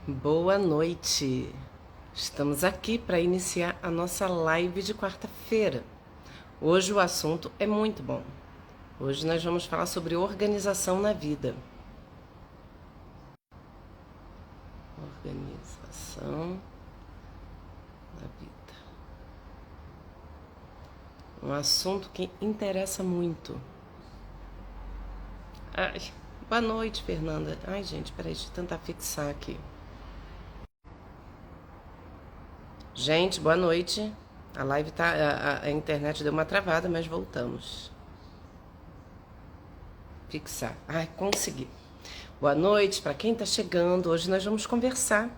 Boa noite! Estamos aqui para iniciar a nossa live de quarta-feira. Hoje o assunto é muito bom. Hoje nós vamos falar sobre organização na vida. Organização na vida. Um assunto que interessa muito. Ai, boa noite, Fernanda. Ai, gente, peraí, deixa eu tentar fixar aqui. Gente, boa noite. A live tá. A internet deu uma travada, mas voltamos. Fixar. Ai, consegui. Boa noite para quem tá chegando. Hoje nós vamos conversar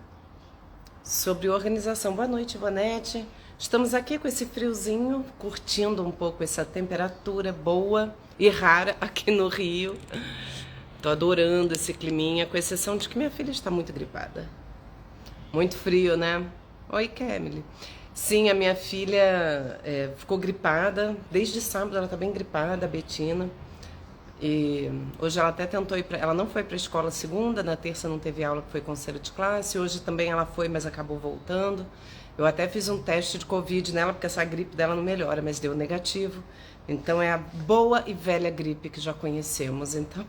sobre organização. Boa noite, Ivonete. Estamos aqui com esse friozinho, curtindo um pouco essa temperatura boa e rara aqui no Rio. Tô adorando esse climinha, com exceção de que minha filha está muito gripada. Muito frio, né? Oi, Kemily. Sim, a minha filha ficou gripada. Desde sábado ela tá bem gripada, a Betina. E hoje ela até tentou ir pra... Ela não foi pra escola segunda, na terça não teve aula, que foi conselho de classe. Hoje também ela foi, mas acabou voltando. Eu até fiz um teste de Covid nela, porque essa gripe dela não melhora, mas deu negativo. Então é a boa e velha gripe que já conhecemos. Então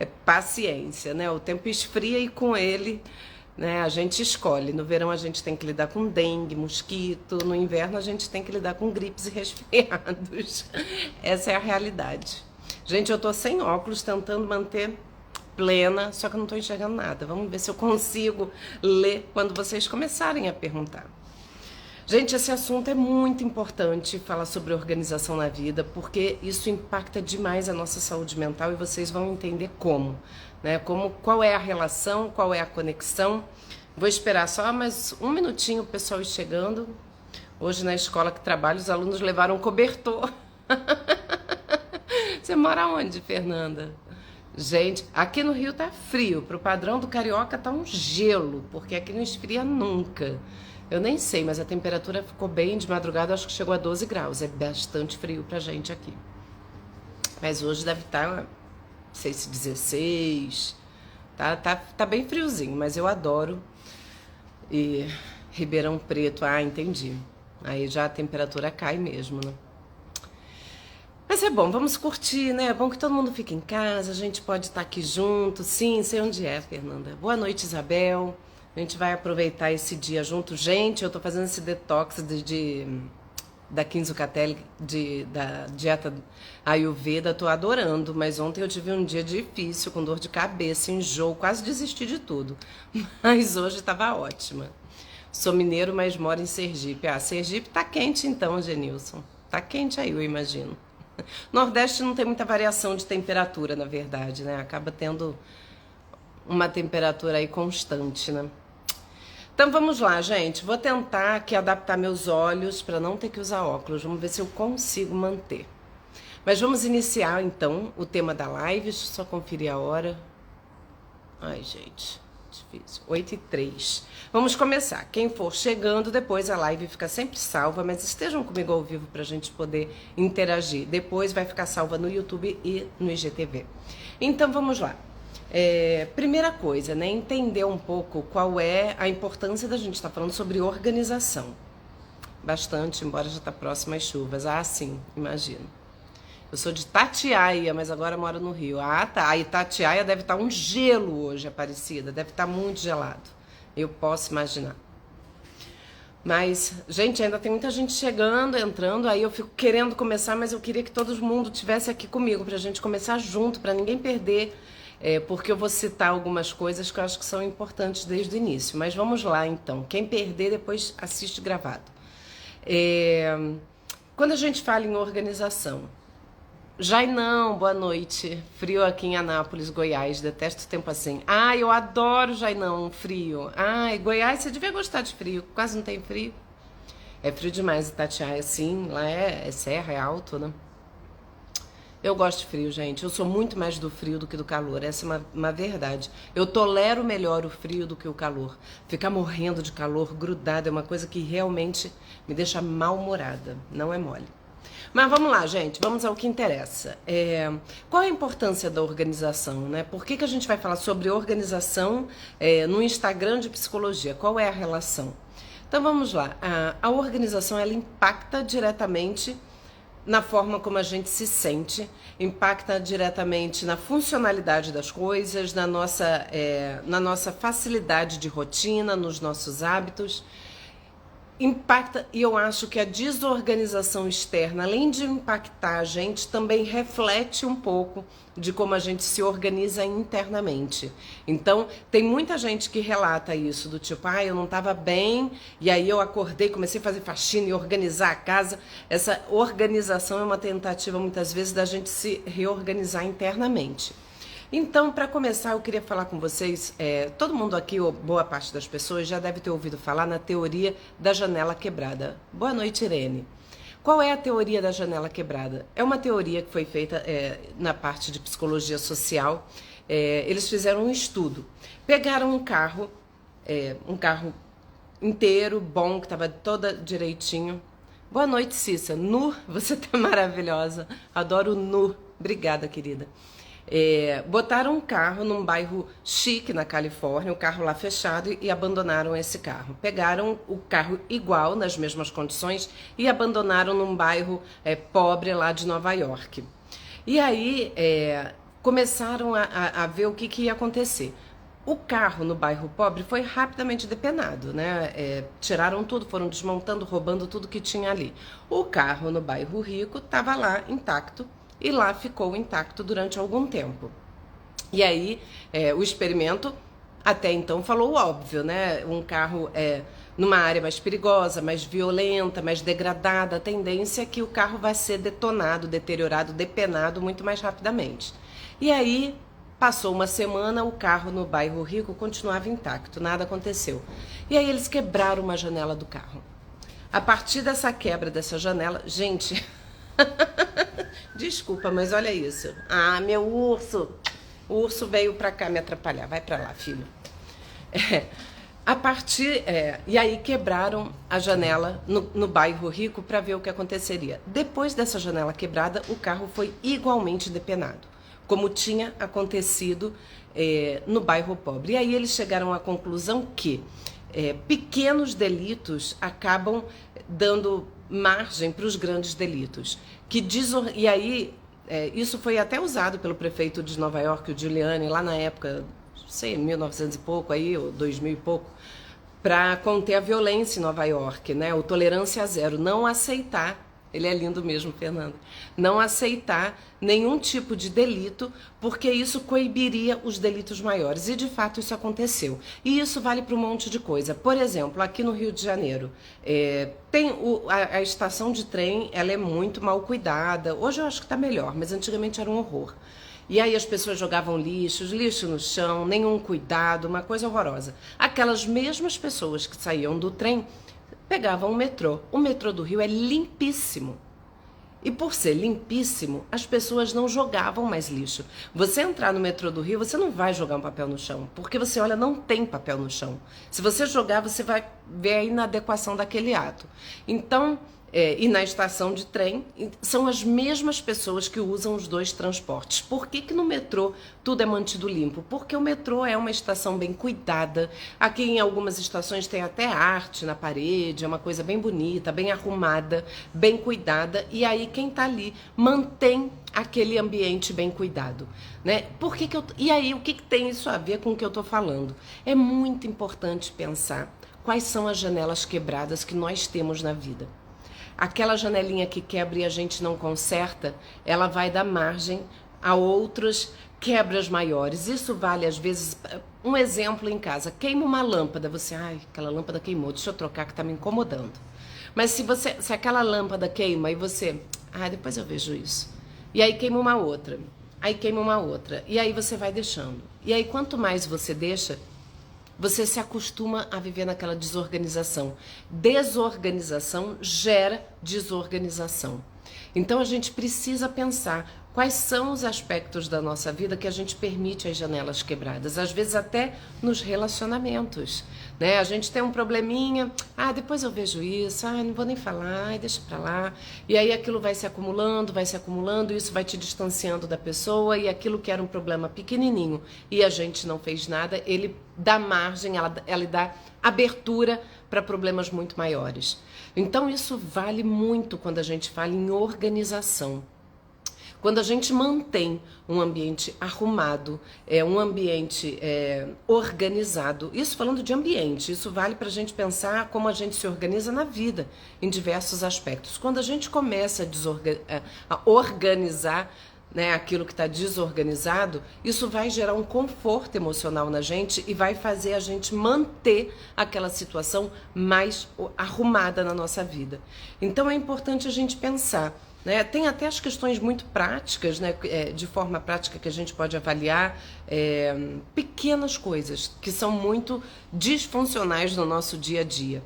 é paciência, né? O tempo esfria e com ele... né? A gente escolhe. No verão a gente tem que lidar com dengue, mosquito. No inverno a gente tem que lidar com gripes e resfriados. Essa é a realidade. Gente, eu tô sem óculos, tentando manter plena, só que eu não tô enxergando nada. Vamos ver se eu consigo ler quando vocês começarem a perguntar. Gente, esse assunto é muito importante, falar sobre organização na vida, porque isso impacta demais a nossa saúde mental e vocês vão entender como, né? Qual é a relação, qual é a conexão. Vou esperar só mais um minutinho o pessoal ir chegando. Hoje na escola que trabalho, os alunos levaram cobertor. Você mora onde, Fernanda? Gente, aqui no Rio tá frio, pro padrão do carioca tá um gelo, porque aqui não esfria nunca. Eu nem sei, mas a temperatura ficou bem de madrugada, acho que chegou a 12 graus. É bastante frio pra gente aqui. Mas hoje deve estar, não sei se 16. Tá bem friozinho, mas eu adoro. E Ribeirão Preto, entendi. Aí já a temperatura cai mesmo, né? Mas é bom, vamos curtir, né? É bom que todo mundo fique em casa, a gente pode estar aqui junto. Sim, sei onde é, Fernanda. Boa noite, Isabel. A gente vai aproveitar esse dia junto. Gente, eu tô fazendo esse detox da Kinzo Catelli, da dieta Ayurveda, tô adorando. Mas ontem eu tive um dia difícil, com dor de cabeça, enjoo, quase desisti de tudo. Mas hoje tava ótima. Sou mineiro, mas moro em Sergipe. Sergipe tá quente então, Genilson. Tá quente aí, eu imagino. Nordeste não tem muita variação de temperatura, na verdade, né? Acaba tendo uma temperatura aí constante, né? Então vamos lá, gente. Vou tentar aqui adaptar meus olhos para não ter que usar óculos. Vamos ver se eu consigo manter. Mas vamos iniciar então o tema da live. Deixa eu só conferir a hora. Ai, gente, difícil. 8h03. Vamos começar. Quem for chegando, depois a live fica sempre salva, mas estejam comigo ao vivo para a gente poder interagir. Depois vai ficar salva no YouTube e no IGTV. Então vamos lá. Primeira coisa, né? Entender um pouco qual é a importância da gente estar falando sobre organização. Bastante, embora já está próximo às chuvas. Sim, imagino. Eu sou de Itatiaia, mas agora moro no Rio. Tá. A Itatiaia deve estar um gelo hoje, Aparecida. Deve estar muito gelado. Eu posso imaginar. Mas, gente, ainda tem muita gente chegando, entrando. Aí eu fico querendo começar, mas eu queria que todo mundo estivesse aqui comigo pra gente começar junto, pra ninguém perder. Porque eu vou citar algumas coisas que eu acho que são importantes desde o início. Mas vamos lá, então. Quem perder, depois assiste gravado. Quando a gente fala em organização... Jainão, boa noite. Frio aqui em Anápolis, Goiás. Detesto o tempo assim. Eu adoro Jainão, frio. Goiás, você devia gostar de frio. Quase não tem frio. É frio demais, Itatiaia, sim. Lá é serra, é alto, né? Eu gosto de frio, gente. Eu sou muito mais do frio do que do calor. Essa é uma verdade. Eu tolero melhor o frio do que o calor. Ficar morrendo de calor, grudado, é uma coisa que realmente me deixa mal-humorada. Não é mole. Mas vamos lá, gente, vamos ao que interessa. Qual a importância da organização, né? Por que a gente vai falar sobre organização no Instagram de psicologia? Qual é a relação? Então vamos lá. A organização, ela impacta diretamente na forma como a gente se sente, impacta diretamente na funcionalidade das coisas, na nossa facilidade de rotina, nos nossos hábitos. Impacta, e eu acho que a desorganização externa, além de impactar a gente, também reflete um pouco de como a gente se organiza internamente. Então, tem muita gente que relata isso, do tipo, eu não estava bem, e aí eu acordei, comecei a fazer faxina e organizar a casa. Essa organização é uma tentativa, muitas vezes, da gente se reorganizar internamente. Então, para começar, eu queria falar com vocês, todo mundo aqui, ou boa parte das pessoas, já deve ter ouvido falar na teoria da janela quebrada. Boa noite, Irene. Qual é a teoria da janela quebrada? É uma teoria que foi feita na parte de psicologia social. Eles fizeram um estudo. Pegaram um carro inteiro, bom, que estava toda direitinho. Boa noite, Cissa. Nu, você tá maravilhosa. Adoro nu. Obrigada, querida. Botaram um carro num bairro chique na Califórnia, o carro lá fechado, e abandonaram esse carro. Pegaram o carro igual, nas mesmas condições, e abandonaram num bairro pobre lá de Nova York. E aí começaram a ver o que ia acontecer. O carro no bairro pobre foi rapidamente depenado, né? Tiraram tudo, foram desmontando, roubando tudo que tinha ali. O carro no bairro rico estava lá intacto, e lá ficou intacto durante algum tempo. E aí, o experimento até então falou o óbvio, né? Um carro numa área mais perigosa, mais violenta, mais degradada, a tendência é que o carro vai ser detonado, deteriorado, depenado muito mais rapidamente. E aí, passou uma semana, o carro no bairro rico continuava intacto, nada aconteceu. E aí eles quebraram uma janela do carro. A partir dessa quebra dessa janela, gente... Desculpa, mas olha isso. Meu urso. O urso veio pra cá me atrapalhar. Vai pra lá, filho. E aí quebraram a janela no bairro rico para ver o que aconteceria. Depois dessa janela quebrada, o carro foi igualmente depenado, como tinha acontecido no bairro pobre. E aí eles chegaram à conclusão que pequenos delitos acabam dando margem para os grandes delitos. E aí, isso foi até usado pelo prefeito de Nova York, o Giuliani, lá na época, não sei, 1900 e pouco, aí, ou 2000 e pouco, para conter a violência em Nova York, né? O tolerância zero, não aceitar. Ele é lindo mesmo, Fernando. Não aceitar nenhum tipo de delito, porque isso coibiria os delitos maiores. E, de fato, isso aconteceu. E isso vale para um monte de coisa. Por exemplo, aqui no Rio de Janeiro, tem a estação de trem, ela é muito mal cuidada. Hoje eu acho que está melhor, mas antigamente era um horror. E aí as pessoas jogavam lixo no chão, nenhum cuidado, uma coisa horrorosa. Aquelas mesmas pessoas que saíam do trem pegavam o metrô. O metrô do Rio é limpíssimo. E por ser limpíssimo, as pessoas não jogavam mais lixo. Você entrar no metrô do Rio, você não vai jogar um papel no chão, porque você olha, não tem papel no chão. Se você jogar, você vai ver a inadequação daquele ato. Então, e na estação de trem, são as mesmas pessoas que usam os dois transportes. Por que no metrô tudo é mantido limpo? Porque o metrô é uma estação bem cuidada. Aqui em algumas estações tem até arte na parede, é uma coisa bem bonita, bem arrumada, bem cuidada. E aí quem está ali mantém aquele ambiente bem cuidado, né? E aí o que tem isso a ver com o que eu estou falando? É muito importante pensar quais são as janelas quebradas que nós temos na vida. Aquela janelinha que quebra e a gente não conserta, ela vai dar margem a outras quebras maiores. Isso vale, às vezes, um exemplo em casa. Queima uma lâmpada, você, aquela lâmpada queimou, deixa eu trocar que tá me incomodando. Mas se aquela lâmpada queima e você, depois eu vejo isso. E aí queima uma outra, e aí você vai deixando. E aí quanto mais você deixa, você se acostuma a viver naquela desorganização. Desorganização gera desorganização. Então a gente precisa pensar Quais são os aspectos da nossa vida que a gente permite as janelas quebradas? Às vezes até nos relacionamentos, né? A gente tem um probleminha, depois eu vejo isso, não vou nem falar, deixa pra lá. E aí aquilo vai se acumulando, isso vai te distanciando da pessoa, e aquilo que era um problema pequenininho e a gente não fez nada, ele dá margem, ela dá abertura para problemas muito maiores. Então isso vale muito quando a gente fala em organização. Quando a gente mantém um ambiente arrumado, um ambiente organizado, isso falando de ambiente, isso vale para a gente pensar como a gente se organiza na vida, em diversos aspectos. Quando a gente começa a organizar, né, aquilo que está desorganizado, isso vai gerar um conforto emocional na gente e vai fazer a gente manter aquela situação mais arrumada na nossa vida. Então é importante a gente pensar, né? Tem até as questões muito práticas, né? De forma prática que a gente pode avaliar pequenas coisas que são muito disfuncionais no nosso dia a dia.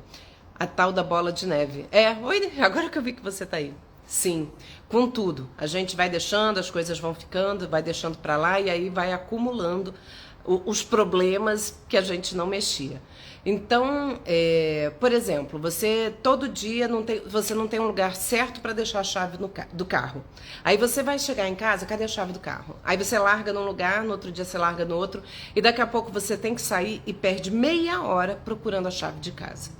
A tal da bola de neve. Oi, agora que eu vi que você tá aí. Sim, com tudo. A gente vai deixando, as coisas vão ficando, vai deixando para lá e aí vai acumulando os problemas que a gente não mexia. Então, por exemplo, você todo dia você não tem um lugar certo para deixar a chave do carro. Aí você vai chegar em casa, cadê a chave do carro? Aí você larga num lugar, no outro dia você larga no outro, e daqui a pouco você tem que sair e perde meia hora procurando a chave de casa.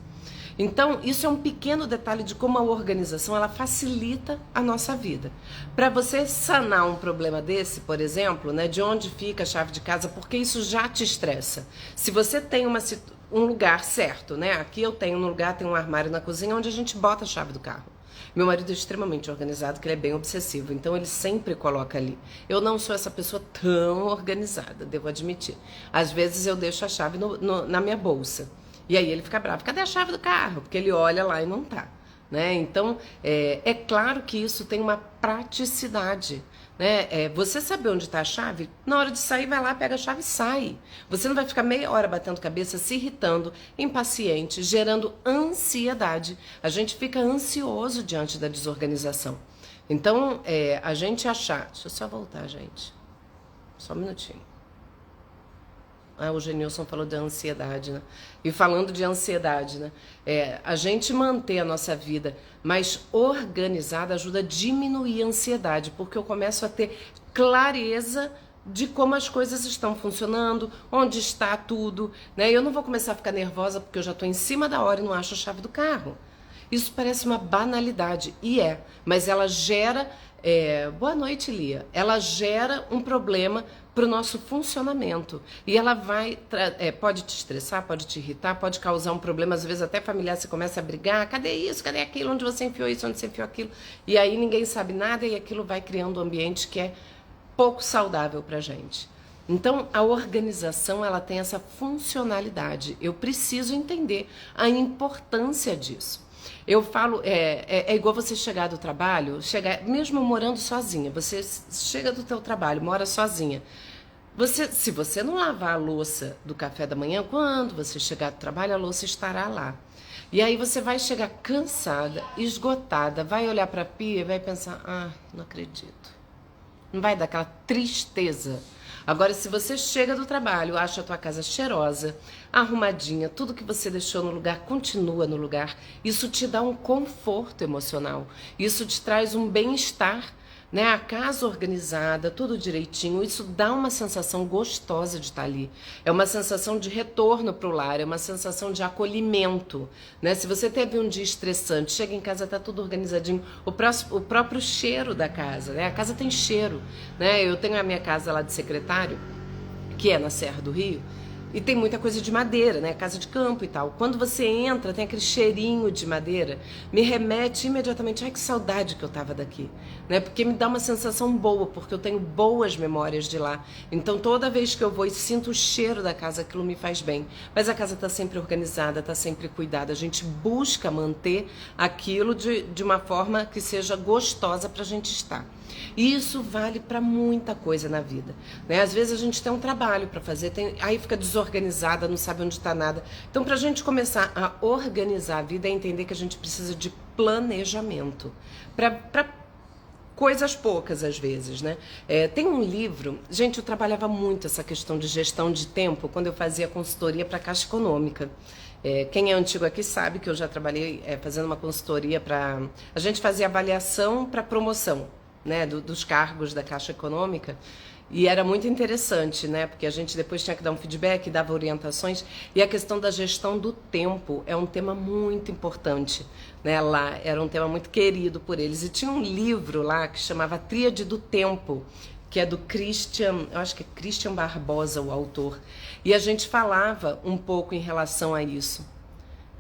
Então, isso é um pequeno detalhe de como a organização ela facilita a nossa vida. Para você sanar um problema desse, por exemplo, né, de onde fica a chave de casa, porque isso já te estressa. Se você tem um lugar certo, né? Aqui eu tenho um lugar, tem um armário na cozinha onde a gente bota a chave do carro. Meu marido é extremamente organizado, que ele é bem obsessivo, então ele sempre coloca ali. Eu não sou essa pessoa tão organizada, devo admitir. Às vezes eu deixo a chave na minha bolsa. E aí ele fica bravo, cadê a chave do carro? Porque ele olha lá e não tá, né? Então, é claro que isso tem uma praticidade, né? Você saber onde está a chave, na hora de sair, vai lá, pega a chave e sai. Você não vai ficar meia hora batendo cabeça, se irritando, impaciente, gerando ansiedade. A gente fica ansioso diante da desorganização. Então, a gente achar... Deixa eu só voltar, gente. Só um minutinho. O Genilson falou de ansiedade, né? E falando de ansiedade, né? A gente manter a nossa vida mais organizada ajuda a diminuir a ansiedade, porque eu começo a ter clareza de como as coisas estão funcionando, onde está tudo, né? Eu não vou começar a ficar nervosa porque eu já estou em cima da hora e não acho a chave do carro. Isso parece uma banalidade, e mas ela gera... boa noite, Lia. Ela gera um problema para o nosso funcionamento. E ela pode te estressar, pode te irritar, pode causar um problema, às vezes até familiar, você começa a brigar, cadê isso, cadê aquilo, onde você enfiou isso, onde você enfiou aquilo, e aí ninguém sabe nada e aquilo vai criando um ambiente que é pouco saudável para a gente. Então, a organização, ela tem essa funcionalidade. Eu preciso entender a importância disso. Eu falo, igual você chegar do trabalho, mesmo morando sozinha, você chega do teu trabalho, mora sozinha. Se você não lavar a louça do café da manhã, quando você chegar do trabalho, a louça estará lá. E aí você vai chegar cansada, esgotada, vai olhar para a pia e vai pensar, não acredito. Não vai dar aquela tristeza. Agora, se você chega do trabalho, acha a tua casa cheirosa, arrumadinha, tudo que você deixou no lugar continua no lugar, isso te dá um conforto emocional, isso te traz um bem-estar, né? A casa organizada, tudo direitinho, isso dá uma sensação gostosa de estar ali. É uma sensação de retorno para o lar, é uma sensação de acolhimento, né? Se você teve um dia estressante, chega em casa, tá tudo organizadinho, o próprio cheiro da casa, né? A casa tem cheiro, né? Eu tenho a minha casa lá de Secretário, que é na Serra do Rio, e tem muita coisa de madeira, né? Casa de campo e tal. Quando você entra, tem aquele cheirinho de madeira, me remete imediatamente, que saudade que eu tava daqui, né? Porque me dá uma sensação boa, porque eu tenho boas memórias de lá. Então toda vez que eu vou e sinto o cheiro da casa, aquilo me faz bem. Mas a casa tá sempre organizada, tá sempre cuidada. A gente busca manter aquilo de uma forma que seja gostosa pra gente estar. E isso vale para muita coisa na vida, né? Às vezes a gente tem um trabalho para fazer, aí fica desorganizada, não sabe onde está nada. Então, para a gente começar a organizar a vida, é entender que a gente precisa de planejamento. Para coisas poucas às vezes, né? Tem um livro, gente, eu trabalhava muito essa questão de gestão de tempo quando eu fazia consultoria para a Caixa Econômica. Quem é antigo aqui sabe que eu já trabalhei fazendo uma consultoria para... A gente fazia avaliação para promoção, né, dos cargos da Caixa Econômica. E era muito interessante, né? Porque a gente depois tinha que dar um feedback, dava orientações. E a questão da gestão do tempo é um tema muito importante, né? Lá era um tema muito querido por eles. E tinha um livro lá que chamava Tríade do Tempo, que é do Christian, eu acho que é Christian Barbosa, o autor. E a gente falava um pouco em relação a isso.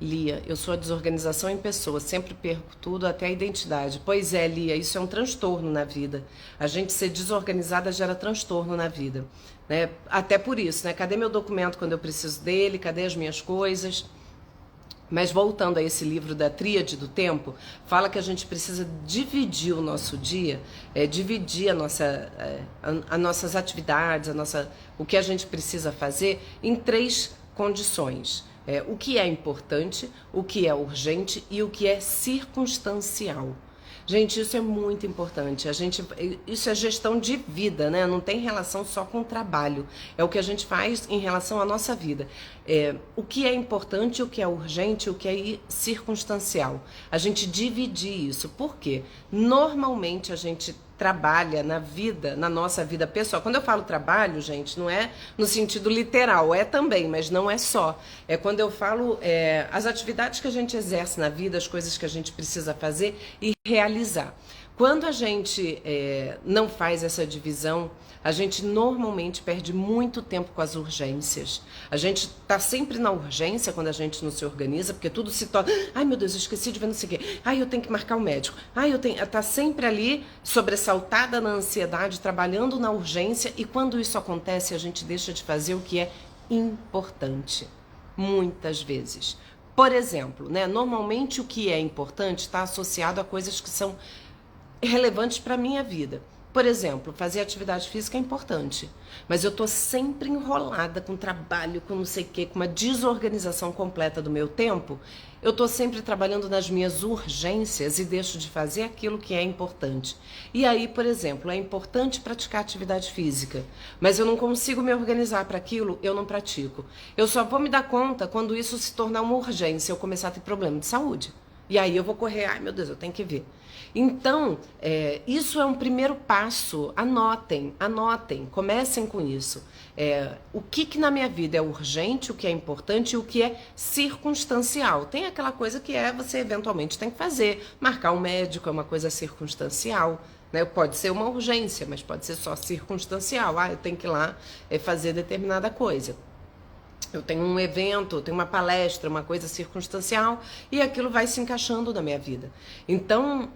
Lia, eu sou a desorganização em pessoa, sempre perco tudo, até a identidade. Pois é, Lia, isso é um transtorno na vida. A gente ser desorganizada gera transtorno na vida, né? Até por isso, né? Cadê meu documento quando eu preciso dele? Cadê as minhas coisas? Mas voltando a esse livro da Tríade do Tempo, fala que a gente precisa dividir o nosso dia, dividir as nossas atividades, o que a gente precisa fazer em 3 condições. O que é importante, o que é urgente e o que é circunstancial. Gente, isso é muito importante. Isso é gestão de vida, né? Não tem relação só com o trabalho. É o que a gente faz em relação à nossa vida. O que é importante, o que é urgente, o que é circunstancial. A gente dividir isso. Por quê? Normalmente a gente trabalha na nossa vida pessoal. Quando eu falo trabalho, gente, não é no sentido literal, é também, mas não é só. É quando eu falo as atividades que a gente exerce na vida, as coisas que a gente precisa fazer e realizar. Quando a gente não faz essa divisão, a gente normalmente perde muito tempo com as urgências. A gente tá sempre na urgência quando a gente não se organiza, porque tudo se torna... Ai, meu Deus, eu esqueci de ver não sei o quê. Ai, eu tenho que marcar o médico. Ai, tá sempre ali, sobressaltada na ansiedade, trabalhando na urgência, e quando isso acontece, a gente deixa de fazer o que é importante. Muitas vezes. Por exemplo, né, normalmente o que é importante está associado a coisas que são relevantes para a minha vida. Por exemplo, fazer atividade física é importante, mas eu tô sempre enrolada com trabalho, com não sei o quê, com uma desorganização completa do meu tempo. Eu tô sempre trabalhando nas minhas urgências e deixo de fazer aquilo que é importante. E aí, por exemplo, é importante praticar atividade física, mas eu não consigo me organizar para aquilo, eu não pratico. Eu só vou me dar conta quando isso se tornar uma urgência, eu começar a ter problema de saúde. E aí eu vou correr, ai meu Deus, eu tenho que ver. Então, isso é um primeiro passo. Anotem, comecem com isso. O que na minha vida é urgente, o que é importante e o que é circunstancial. Tem aquela coisa que você eventualmente tem que fazer. Marcar um médico é uma coisa circunstancial, né? Pode ser uma urgência, mas pode ser só circunstancial. Eu tenho que ir lá fazer determinada coisa. Eu tenho um evento, eu tenho uma palestra, uma coisa circunstancial e aquilo vai se encaixando na minha vida. Então,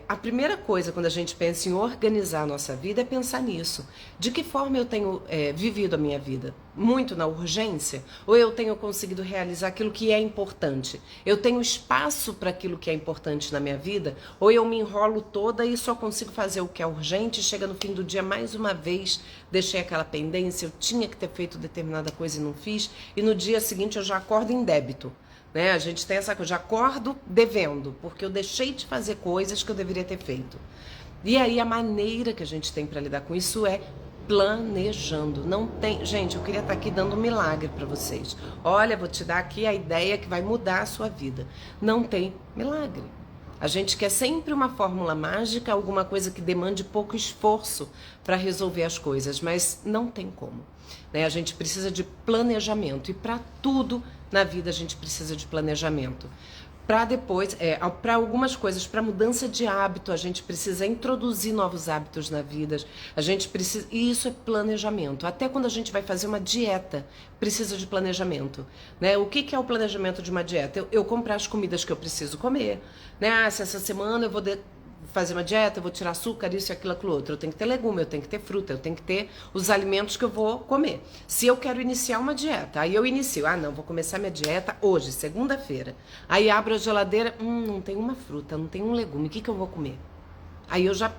a primeira coisa quando a gente pensa em organizar a nossa vida é pensar nisso. De que forma eu tenho vivido a minha vida? Muito na urgência? Ou eu tenho conseguido realizar aquilo que é importante? Eu tenho espaço para aquilo que é importante na minha vida? Ou eu me enrolo toda e só consigo fazer o que é urgente e chega no fim do dia mais uma vez, deixei aquela pendência, eu tinha que ter feito determinada coisa e não fiz, e no dia seguinte eu já acordo em débito, né? A gente tem essa coisa, eu já acordo devendo, porque eu deixei de fazer coisas que eu deveria ter feito. E aí a maneira que a gente tem para lidar com isso é planejando. Não tem, gente, eu queria estar aqui dando um milagre para vocês. Olha, vou te dar aqui a ideia que vai mudar a sua vida. Não tem milagre. A gente quer sempre uma fórmula mágica, alguma coisa que demande pouco esforço para resolver as coisas, mas não tem como, né? A gente precisa de planejamento e para tudo na vida a gente precisa de planejamento. Para depois, para algumas coisas, para mudança de hábito, a gente precisa introduzir novos hábitos na vida. A gente precisa, e isso é planejamento. Até quando a gente vai fazer uma dieta, precisa de planejamento, né? O que é o planejamento de uma dieta? Eu comprar as comidas que eu preciso comer, né? Se essa semana eu vou fazer uma dieta, eu vou tirar açúcar, isso, aquilo, aquilo outro. Eu tenho que ter legume, eu tenho que ter fruta, eu tenho que ter os alimentos que eu vou comer. Se eu quero iniciar uma dieta, aí eu inicio. Não, vou começar minha dieta hoje, segunda-feira. Aí abro a geladeira, não tem uma fruta, não tem um legume, o que eu vou comer? Aí eu já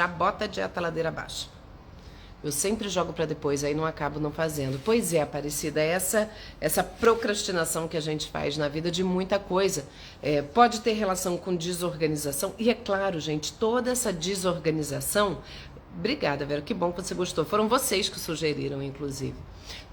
boto a dieta ladeira abaixo. Eu sempre jogo para depois, aí não acabo não fazendo. Pois é, Aparecida, essa procrastinação que a gente faz na vida de muita coisa. Pode ter relação com desorganização. E é claro, gente, toda essa desorganização... Obrigada, Vera, que bom que você gostou. Foram vocês que sugeriram, inclusive.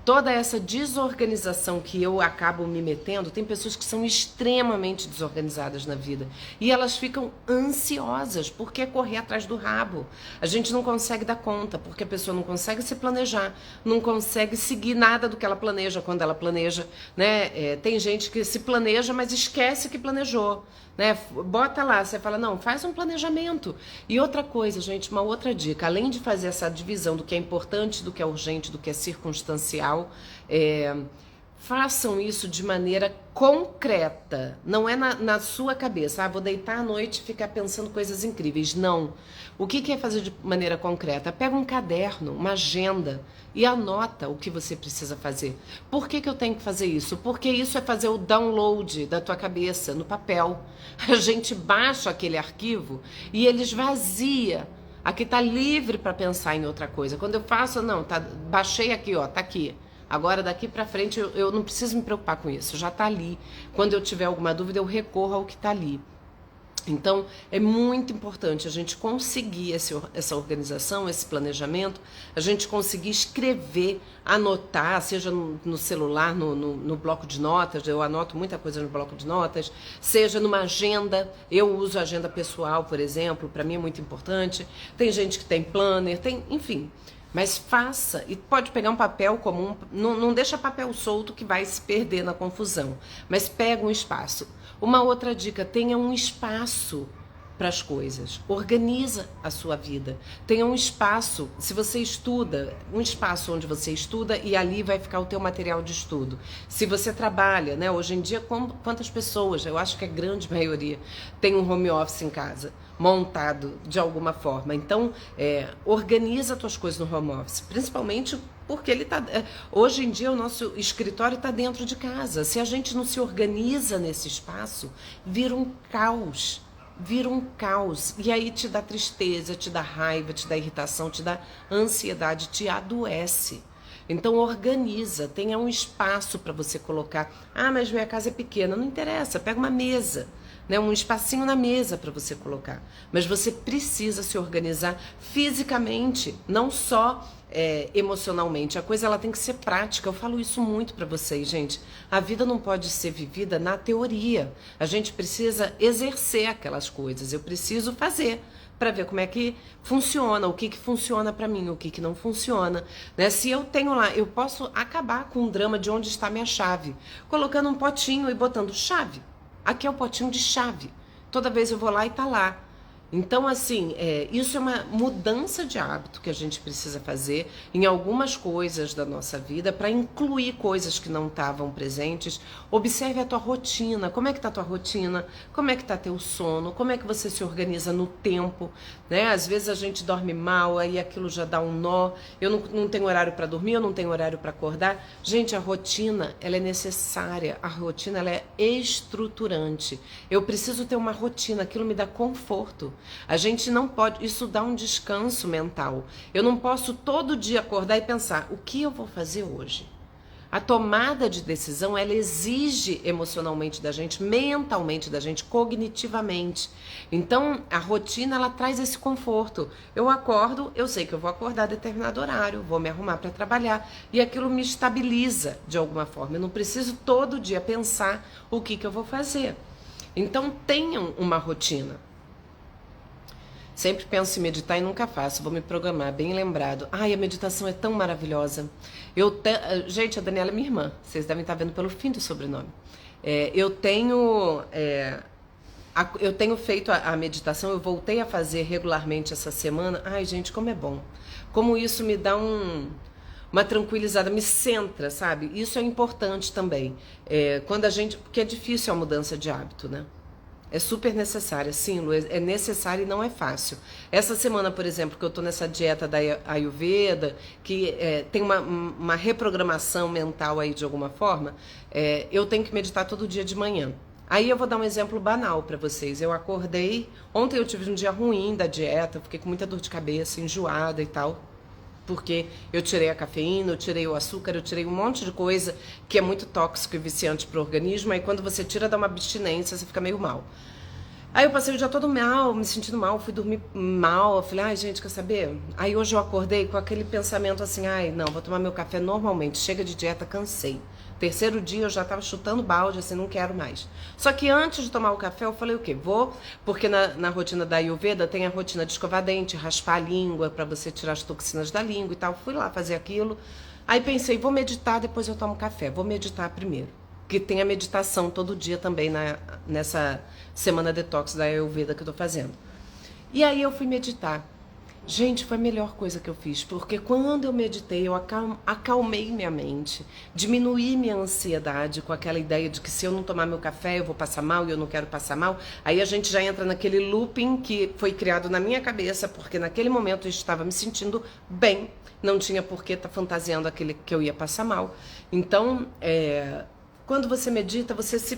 Toda essa desorganização que eu acabo me metendo, tem pessoas que são extremamente desorganizadas na vida e elas ficam ansiosas porque é correr atrás do rabo. A gente não consegue dar conta porque a pessoa não consegue se planejar, não consegue seguir nada do que ela planeja quando ela planeja, né? Tem gente que se planeja, mas esquece que planejou. Né? Bota lá, você fala, não, faz um planejamento. E outra coisa, gente, uma outra dica, além de fazer essa divisão do que é importante, do que é urgente, do que é circunstancial, façam isso de maneira concreta, não é na sua cabeça, vou deitar à noite e ficar pensando coisas incríveis, não. O que é fazer de maneira concreta? Pega um caderno, uma agenda e anota o que você precisa fazer. Por que eu tenho que fazer isso? Porque isso é fazer o download da tua cabeça no papel. A gente baixa aquele arquivo e ele esvazia. Aqui tá livre para pensar em outra coisa. Quando eu faço, não, baixei aqui, ó, tá aqui. Agora, daqui para frente, eu não preciso me preocupar com isso, já tá ali. Quando eu tiver alguma dúvida, eu recorro ao que tá ali. Então, é muito importante a gente conseguir essa organização, esse planejamento, a gente conseguir escrever, anotar, seja no celular, no bloco de notas, eu anoto muita coisa no bloco de notas, seja numa agenda, eu uso agenda pessoal, por exemplo, para mim é muito importante. Tem gente que tem planner, enfim... Mas faça, e pode pegar um papel comum, não deixa papel solto que vai se perder na confusão, mas pega um espaço. Uma outra dica, tenha um espaço para as coisas, organiza a sua vida, tenha um espaço, se você estuda, um espaço onde você estuda e ali vai ficar o teu material de estudo. Se você trabalha, né, hoje em dia, quantas pessoas, eu acho que a grande maioria, tem um home office em casa, montado de alguma forma. Então, organiza as tuas coisas no home office, principalmente porque ele hoje em dia o nosso escritório está dentro de casa. Se a gente não se organiza nesse espaço, vira um caos. Vira um caos. E aí te dá tristeza, te dá raiva, te dá irritação, te dá ansiedade, te adoece. Então organiza, tenha um espaço para você colocar. Mas minha casa é pequena, não interessa, pega uma mesa. Né, um espacinho na mesa para você colocar. Mas você precisa se organizar fisicamente, não só emocionalmente. A coisa ela tem que ser prática. Eu falo isso muito para vocês, gente. A vida não pode ser vivida na teoria. A gente precisa exercer aquelas coisas. Eu preciso fazer para ver como é que funciona, o que funciona para mim, o que não funciona. Né? Se eu tenho lá, eu posso acabar com um drama de onde está minha chave, colocando um potinho e botando chave. Aqui é o potinho de chave. Toda vez eu vou lá e tá lá. Então, assim, isso é uma mudança de hábito que a gente precisa fazer em algumas coisas da nossa vida para incluir coisas que não estavam presentes. Observe a tua rotina. Como é que tá a tua rotina? Como é que tá teu sono? Como é que você se organiza no tempo? Né? Às vezes a gente dorme mal, aí aquilo já dá um nó. Eu não tenho horário para dormir, eu não tenho horário para acordar. Gente, a rotina, ela é necessária. A rotina, ela é estruturante. Eu preciso ter uma rotina, aquilo me dá conforto. A gente não pode, isso dá um descanso mental. Eu não posso todo dia acordar e pensar, o que eu vou fazer hoje? A tomada de decisão, ela exige emocionalmente da gente, mentalmente da gente, cognitivamente. Então, a rotina, ela traz esse conforto. Eu acordo, eu sei que eu vou acordar a determinado horário, vou me arrumar para trabalhar, e aquilo me estabiliza de alguma forma. Eu não preciso todo dia pensar o que eu vou fazer. Então, tenham uma rotina. Sempre penso em meditar e nunca faço, vou me programar, bem lembrado. A meditação é tão maravilhosa. Gente, a Daniela é minha irmã, vocês devem estar vendo pelo fim do sobrenome. Eu tenho feito a meditação, eu voltei a fazer regularmente essa semana. Gente, como é bom. Como isso me dá uma tranquilizada, me centra, sabe? Isso é importante também. Porque é difícil a mudança de hábito, né? É super necessária, sim, Lu, é necessária e não é fácil. Essa semana, por exemplo, que eu tô nessa dieta da Ayurveda, que tem uma reprogramação mental aí de alguma forma, eu tenho que meditar todo dia de manhã. Aí eu vou dar um exemplo banal para vocês. Eu acordei, ontem eu tive um dia ruim da dieta, fiquei com muita dor de cabeça, enjoada e tal. porque eu tirei a cafeína, eu tirei o açúcar, eu tirei um monte de coisa que é muito tóxico e viciante para o organismo. Aí quando você tira, dá uma abstinência, você fica meio mal. Aí eu passei o dia todo mal, me sentindo mal, fui dormir mal. Eu falei, ai gente, quer saber? Aí hoje eu acordei com aquele pensamento assim, ai não, vou tomar meu café normalmente, chega de dieta, cansei. Terceiro dia eu já tava chutando balde, assim, não quero mais. Só que antes de tomar o café eu falei o quê? Vou, porque na rotina da Ayurveda tem a rotina de escovar dente, raspar a língua pra você tirar as toxinas da língua e tal. Fui lá fazer aquilo. Aí pensei, vou meditar, depois eu tomo café. Vou meditar primeiro. Que tem a meditação todo dia também nessa semana detox da Ayurveda que eu tô fazendo. E aí eu fui meditar. Gente, foi a melhor coisa que eu fiz, porque quando eu meditei, eu acalmei minha mente, diminuí minha ansiedade com aquela ideia de que se eu não tomar meu café eu vou passar mal e eu não quero passar mal. Aí a gente já entra naquele looping que foi criado na minha cabeça, porque naquele momento eu estava me sentindo bem, não tinha por que estar fantasiando aquele que eu ia passar mal. Então, quando você medita, você se,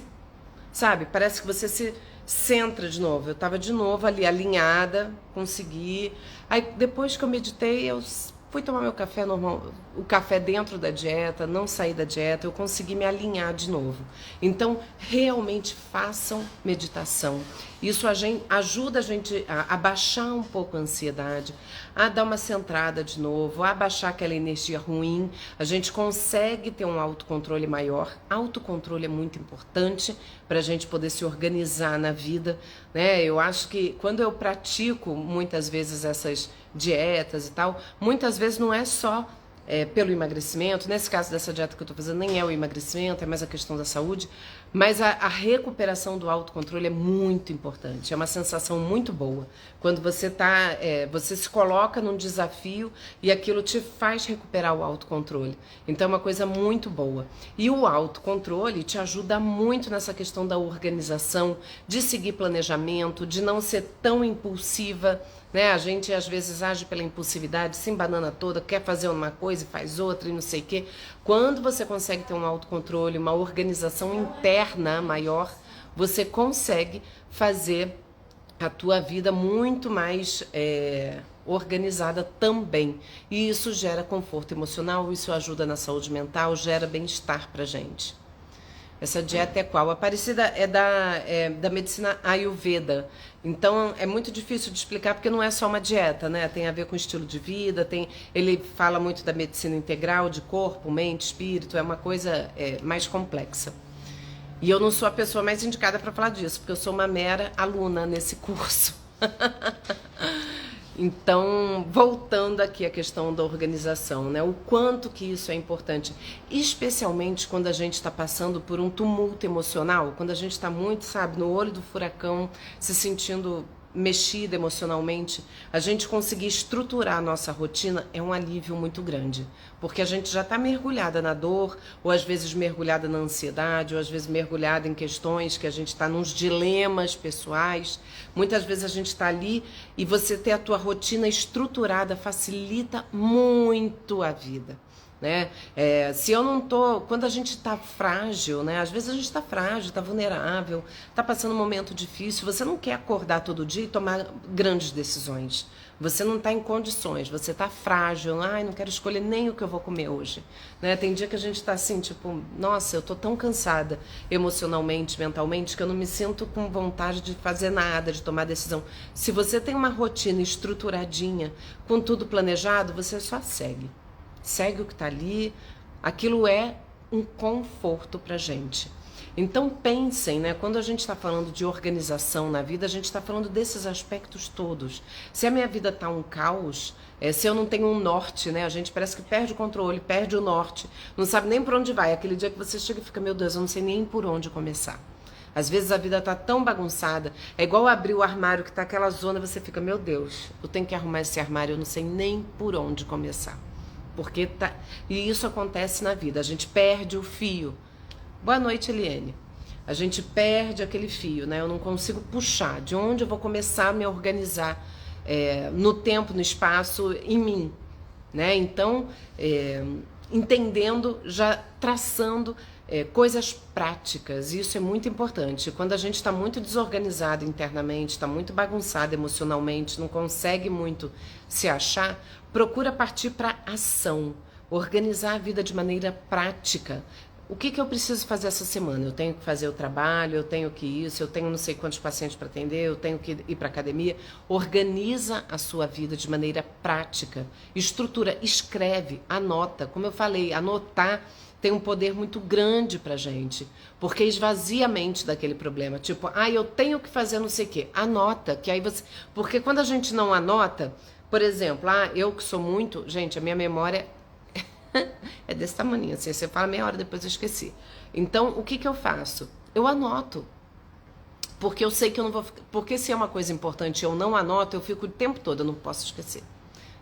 sabe, parece que você se centra de novo. Eu estava de novo ali alinhada, consegui. Aí depois que eu meditei, eu fui tomar meu café normal, o café dentro da dieta, não saí da dieta, eu consegui me alinhar de novo. Então, realmente façam meditação. Isso ajuda a gente a baixar um pouco a ansiedade, a dar uma centrada de novo, a baixar aquela energia ruim. A gente consegue ter um autocontrole maior. Autocontrole é muito importante para a gente poder se organizar na vida, né? Eu acho que quando eu pratico muitas vezes essas dietas e tal, muitas vezes não é só pelo emagrecimento. Nesse caso dessa dieta que eu tô fazendo, nem é o emagrecimento, é mais a questão da saúde, mas a recuperação do autocontrole é muito importante, é uma sensação muito boa, quando você você se coloca num desafio e aquilo te faz recuperar o autocontrole, então é uma coisa muito boa, e o autocontrole te ajuda muito nessa questão da organização, de seguir planejamento, de não ser tão impulsiva, né? A gente às vezes age pela impulsividade, se embanana toda, quer fazer uma coisa e faz outra e não sei o quê. Quando você consegue ter um autocontrole, uma organização interna maior, você consegue fazer a tua vida muito mais organizada também. E isso gera conforto emocional, isso ajuda na saúde mental, gera bem-estar pra gente. Essa dieta é qual? A Aparecida é da medicina Ayurveda. Então é muito difícil de explicar porque não é só uma dieta, né? Tem a ver com estilo de vida, ele fala muito da medicina integral, de corpo, mente, espírito, é uma coisa mais complexa. E eu não sou a pessoa mais indicada para falar disso, porque eu sou uma mera aluna nesse curso. Então, voltando aqui à questão da organização, né? O quanto que isso é importante, especialmente quando a gente está passando por um tumulto emocional, quando a gente está muito, sabe, no olho do furacão, se sentindo mexida emocionalmente, a gente conseguir estruturar a nossa rotina é um alívio muito grande, porque a gente já está mergulhada na dor, ou às vezes mergulhada na ansiedade, ou às vezes mergulhada em questões que a gente está nos dilemas pessoais. Muitas vezes a gente está ali e você ter a tua rotina estruturada facilita muito a vida, né? Se eu não tô, quando a gente tá frágil, né? Às vezes a gente tá frágil, tá vulnerável, tá passando um momento difícil, você não quer acordar todo dia e tomar grandes decisões. Você não tá em condições, você tá frágil, ai, não quero escolher nem o que eu vou comer hoje, né? Tem dia que a gente tá assim, tipo, nossa, eu tô tão cansada emocionalmente, mentalmente, que eu não me sinto com vontade de fazer nada, de tomar decisão. Se você tem uma rotina estruturadinha, com tudo planejado, você só segue. Segue o que está ali, aquilo é um conforto para gente. Então pensem, né? Quando a gente está falando de organização na vida, a gente está falando desses aspectos todos. Se a minha vida está um caos, se eu não tenho um norte, né? A gente parece que perde o controle, perde o norte, não sabe nem por onde vai. Aquele dia que você chega e fica, meu Deus, eu não sei nem por onde começar. Às vezes a vida tá tão bagunçada, é igual abrir o armário que tá aquela zona, você fica, meu Deus, eu tenho que arrumar esse armário, eu não sei nem por onde começar. Porque e isso acontece na vida, a gente perde o fio. Boa noite, Eliane. A gente perde aquele fio, né? Eu não consigo puxar. De onde eu vou começar a me organizar no tempo, no espaço, em mim, né? Então, entendendo, já traçando coisas práticas, e isso é muito importante. Quando a gente está muito desorganizado internamente, está muito bagunçado emocionalmente, não consegue muito se achar, procura partir para ação, organizar a vida de maneira prática. O que eu preciso fazer essa semana? Eu tenho que fazer o trabalho, eu tenho que isso, eu tenho não sei quantos pacientes para atender, eu tenho que ir para academia. Organiza a sua vida de maneira prática, estrutura, escreve, anota. Como eu falei, anotar tem um poder muito grande pra gente, porque esvazia a mente daquele problema. Tipo, eu tenho que fazer não sei o quê. Anota, que aí você... Porque quando a gente não anota, por exemplo, eu que sou muito... Gente, a minha memória é desse tamanho, assim, você fala meia hora, depois eu esqueci. Então, o que eu faço? Eu anoto. Porque eu sei que eu não vou... Porque se é uma coisa importante e eu não anoto, eu fico o tempo todo, eu não posso esquecer.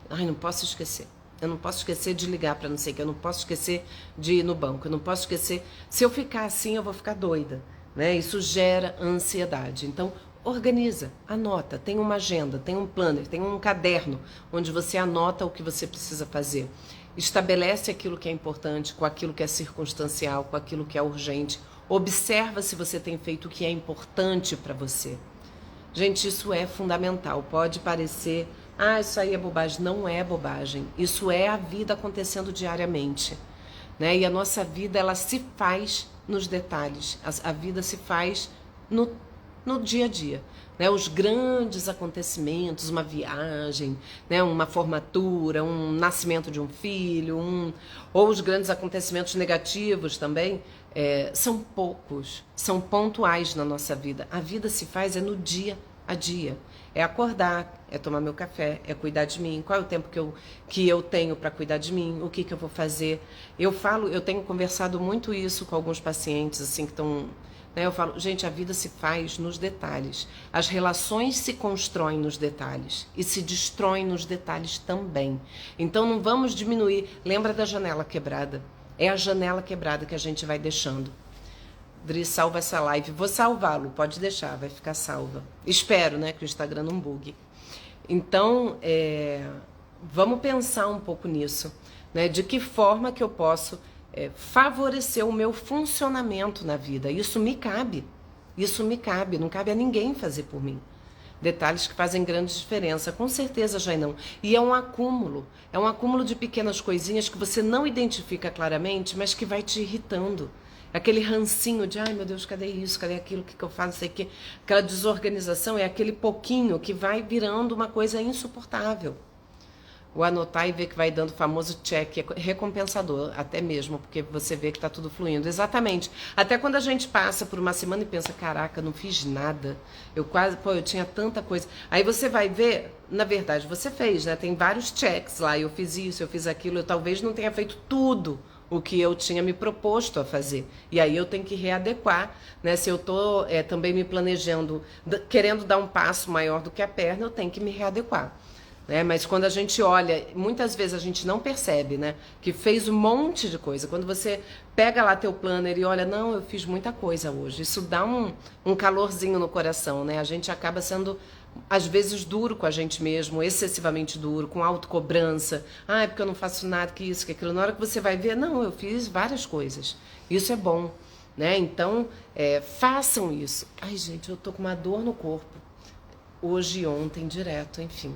Não posso esquecer. Eu não posso esquecer de ligar para não sei o que, eu não posso esquecer de ir no banco, eu não posso esquecer... Se eu ficar assim, eu vou ficar doida, né? Isso gera ansiedade. Então, organiza, anota, tem uma agenda, tem um planner, tem um caderno onde você anota o que você precisa fazer. Estabelece aquilo que é importante com aquilo que é circunstancial, com aquilo que é urgente. Observa se você tem feito o que é importante para você. Gente, isso é fundamental. Pode parecer, isso aí é bobagem. Não é bobagem. Isso é a vida acontecendo diariamente, né? E a nossa vida, ela se faz nos detalhes. A vida se faz no dia a dia, né? Os grandes acontecimentos, uma viagem, né? Uma formatura, um nascimento de um filho, ou os grandes acontecimentos negativos também, são poucos, são pontuais na nossa vida. A vida se faz no dia a dia. É acordar, é tomar meu café, é cuidar de mim. Qual é o tempo que eu tenho para cuidar de mim? O que eu vou fazer? Eu tenho conversado muito isso com alguns pacientes, assim, que estão... Eu falo, gente, a vida se faz nos detalhes. As relações se constroem nos detalhes e se destroem nos detalhes também. Então não vamos diminuir. Lembra da janela quebrada? É a janela quebrada que a gente vai deixando. Dri, salva essa live. Vou salvá-lo, pode deixar, vai ficar salva. Espero, né, que o Instagram não bugue. Então, vamos pensar um pouco nisso, né? De que forma que eu posso favorecer o meu funcionamento na vida. Isso me cabe, não cabe a ninguém fazer por mim. Detalhes que fazem grande diferença, com certeza, Jainão. E é um acúmulo de pequenas coisinhas que você não identifica claramente, mas que vai te irritando. Aquele rancinho de, meu Deus, cadê isso, cadê aquilo, o que eu faço, não sei o quê. Aquela desorganização é aquele pouquinho que vai virando uma coisa insuportável. O anotar e ver que vai dando o famoso check é recompensador, até mesmo, porque você vê que está tudo fluindo. Exatamente. Até quando a gente passa por uma semana e pensa, caraca, não fiz nada. Eu tinha tanta coisa. Aí você vai ver, na verdade, você fez, né? Tem vários checks lá, eu fiz isso, eu fiz aquilo, eu talvez não tenha feito tudo o que eu tinha me proposto a fazer. E aí eu tenho que readequar, né? Se eu estou também me planejando, querendo dar um passo maior do que a perna, eu tenho que me readequar. Mas quando a gente olha, muitas vezes a gente não percebe, né, que fez um monte de coisa. Quando você pega lá teu planner e olha, não, eu fiz muita coisa hoje. Isso dá um calorzinho no coração, né? A gente acaba sendo, às vezes, duro com a gente mesmo, excessivamente duro, com autocobrança. É porque eu não faço nada, que isso, que aquilo. Na hora que você vai ver, não, eu fiz várias coisas. Isso é bom, né? Então, façam isso. Ai, gente, eu tô com uma dor no corpo. Hoje e ontem, direto, enfim.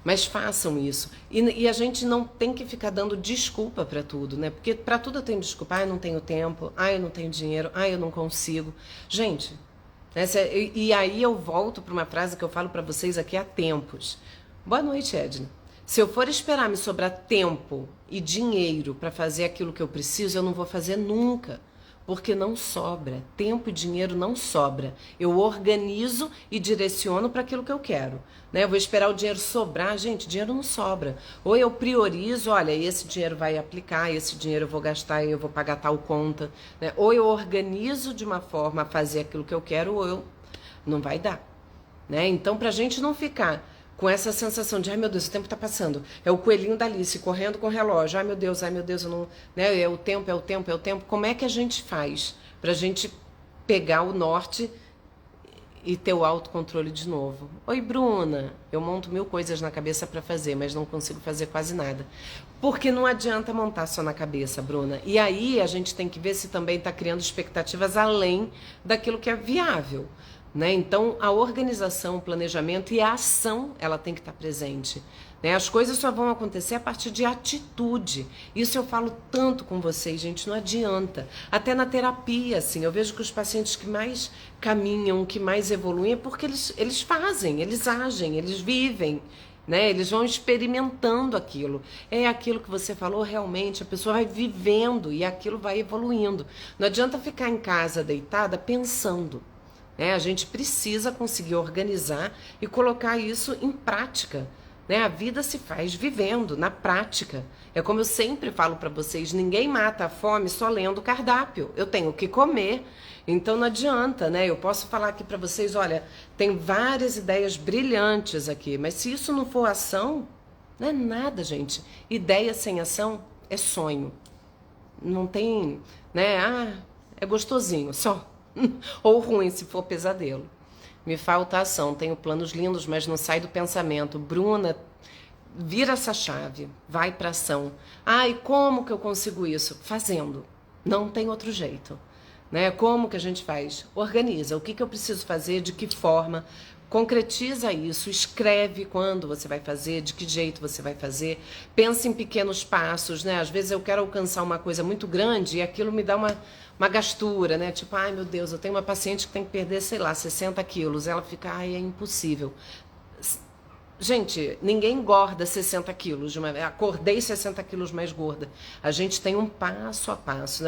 Mas façam isso. E a gente não tem que ficar dando desculpa para tudo, né? Porque para tudo eu tenho desculpa. Eu não tenho tempo. Eu não tenho dinheiro. Eu não consigo. Gente, né? E aí eu volto para uma frase que eu falo para vocês aqui há tempos. Boa noite, Edna. Se eu for esperar me sobrar tempo e dinheiro para fazer aquilo que eu preciso, eu não vou fazer nunca. Porque não sobra. Tempo e dinheiro não sobra. Eu organizo e direciono para aquilo que eu quero. Eu vou esperar o dinheiro sobrar. Gente, dinheiro não sobra. Ou eu priorizo, olha, esse dinheiro vai aplicar, esse dinheiro eu vou gastar, eu vou pagar tal conta. Ou eu organizo de uma forma a fazer aquilo que eu quero, ou não vai dar. Então, para a gente não ficar com essa sensação de, meu Deus, o tempo está passando. É o coelhinho da Alice correndo com o relógio. Meu Deus, eu não... É o tempo. Como é que a gente faz para a gente pegar o norte e ter o autocontrole de novo. Oi, Bruna, eu monto 1000 coisas na cabeça para fazer, mas não consigo fazer quase nada. Porque não adianta montar só na cabeça, Bruna. E aí a gente tem que ver se também está criando expectativas além daquilo que é viável, né? Então, a organização, o planejamento e a ação, ela tem que estar presente, né? As coisas só vão acontecer a partir de atitude. Isso eu falo tanto com vocês, gente, não adianta. Até na terapia, assim, eu vejo que os pacientes que mais caminham, que mais evoluem, é porque eles fazem, eles agem, eles vivem, né? Eles vão experimentando aquilo. É aquilo que você falou, realmente, a pessoa vai vivendo e aquilo vai evoluindo. Não adianta ficar em casa deitada pensando. A gente precisa conseguir organizar e colocar isso em prática, né? A vida se faz vivendo, na prática. É como eu sempre falo para vocês, ninguém mata a fome só lendo o cardápio. Eu tenho que comer, então não adianta, né? Eu posso falar aqui para vocês, olha, tem várias ideias brilhantes aqui, mas se isso não for ação, não é nada, gente. Ideia sem ação é sonho. Não tem, né? Ah, é gostosinho, só. Ou ruim se for pesadelo. Me falta ação, tenho planos lindos, mas não sai do pensamento. Bruna, vira essa chave, vai para ação. E como que eu consigo isso? Fazendo. Não tem outro jeito, né? Como que a gente faz? Organiza. O que eu preciso fazer? De que forma? Concretiza isso, escreve quando você vai fazer, de que jeito você vai fazer, pensa em pequenos passos, né? Às vezes eu quero alcançar uma coisa muito grande e aquilo me dá uma gastura, né? Tipo, ai meu Deus, eu tenho uma paciente que tem que perder, sei lá, 60 quilos. Ela fica, ai, é impossível. Gente, ninguém engorda 60 quilos de uma vez. Acordei 60 quilos mais gorda. A gente tem um passo a passo.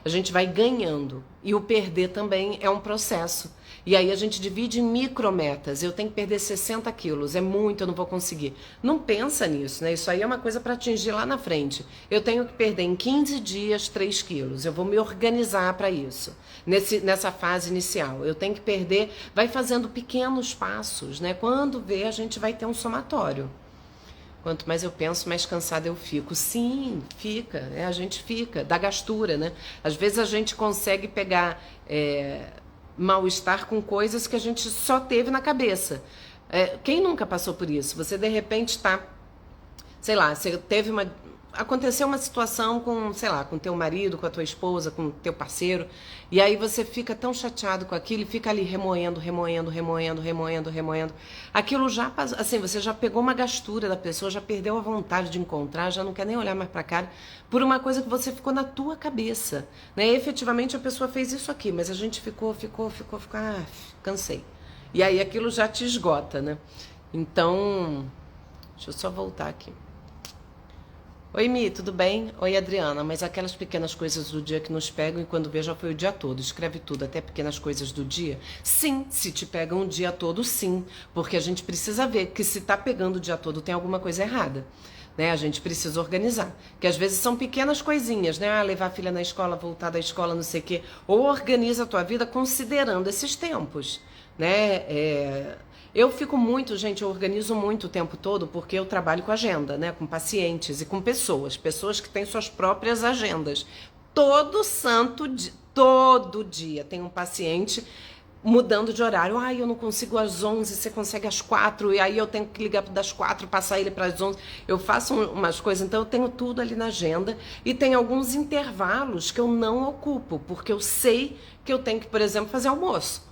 A gente vai ganhando. E o perder também é um processo. E aí a gente divide em micrometas. Eu tenho que perder 60 quilos. É muito, eu não vou conseguir. Não pensa nisso, né? Isso aí é uma coisa para atingir lá na frente. Eu tenho que perder em 15 dias 3 quilos. Eu vou me organizar para isso. Nessa fase inicial. Eu tenho que perder. Vai fazendo pequenos passos, né? Quando vê, a gente vai ter um somatório. Quanto mais eu penso, mais cansada eu fico. Sim, fica. A gente fica. Dá gastura, né? Às vezes a gente consegue pegar mal-estar com coisas que a gente só teve na cabeça. Quem nunca passou por isso? Você, de repente, sei lá, você teve aconteceu uma situação com, sei lá, com teu marido, com a tua esposa, com teu parceiro, e aí você fica tão chateado com aquilo e fica ali remoendo. Aquilo já passou, assim, você já pegou uma gastura da pessoa, já perdeu a vontade de encontrar, já não quer nem olhar mais pra cara, por uma coisa que você ficou na tua cabeça, né? Efetivamente a pessoa fez isso aqui, mas a gente ficou, cansei. E aí aquilo já te esgota, né? Então, deixa eu só voltar aqui. Oi, Mi, tudo bem? Oi, Adriana, mas aquelas pequenas coisas do dia que nos pegam e quando vê já foi o dia todo. Escreve tudo, até pequenas coisas do dia? Sim, se te pegam o dia todo, sim. Porque a gente precisa ver que se tá pegando o dia todo tem alguma coisa errada. Né? A gente precisa organizar. Que às vezes são pequenas coisinhas, né? Levar a filha na escola, voltar da escola, não sei o quê. Ou organiza a tua vida considerando esses tempos, né? Eu fico muito, gente, eu organizo muito o tempo todo porque eu trabalho com agenda, né? Com pacientes e com pessoas que têm suas próprias agendas. Todo dia tem um paciente mudando de horário. Eu não consigo às 11, você consegue às 4, e aí eu tenho que ligar das 4, passar ele para as 11. Eu faço umas coisas, então eu tenho tudo ali na agenda e tem alguns intervalos que eu não ocupo, porque eu sei que eu tenho que, por exemplo, fazer almoço.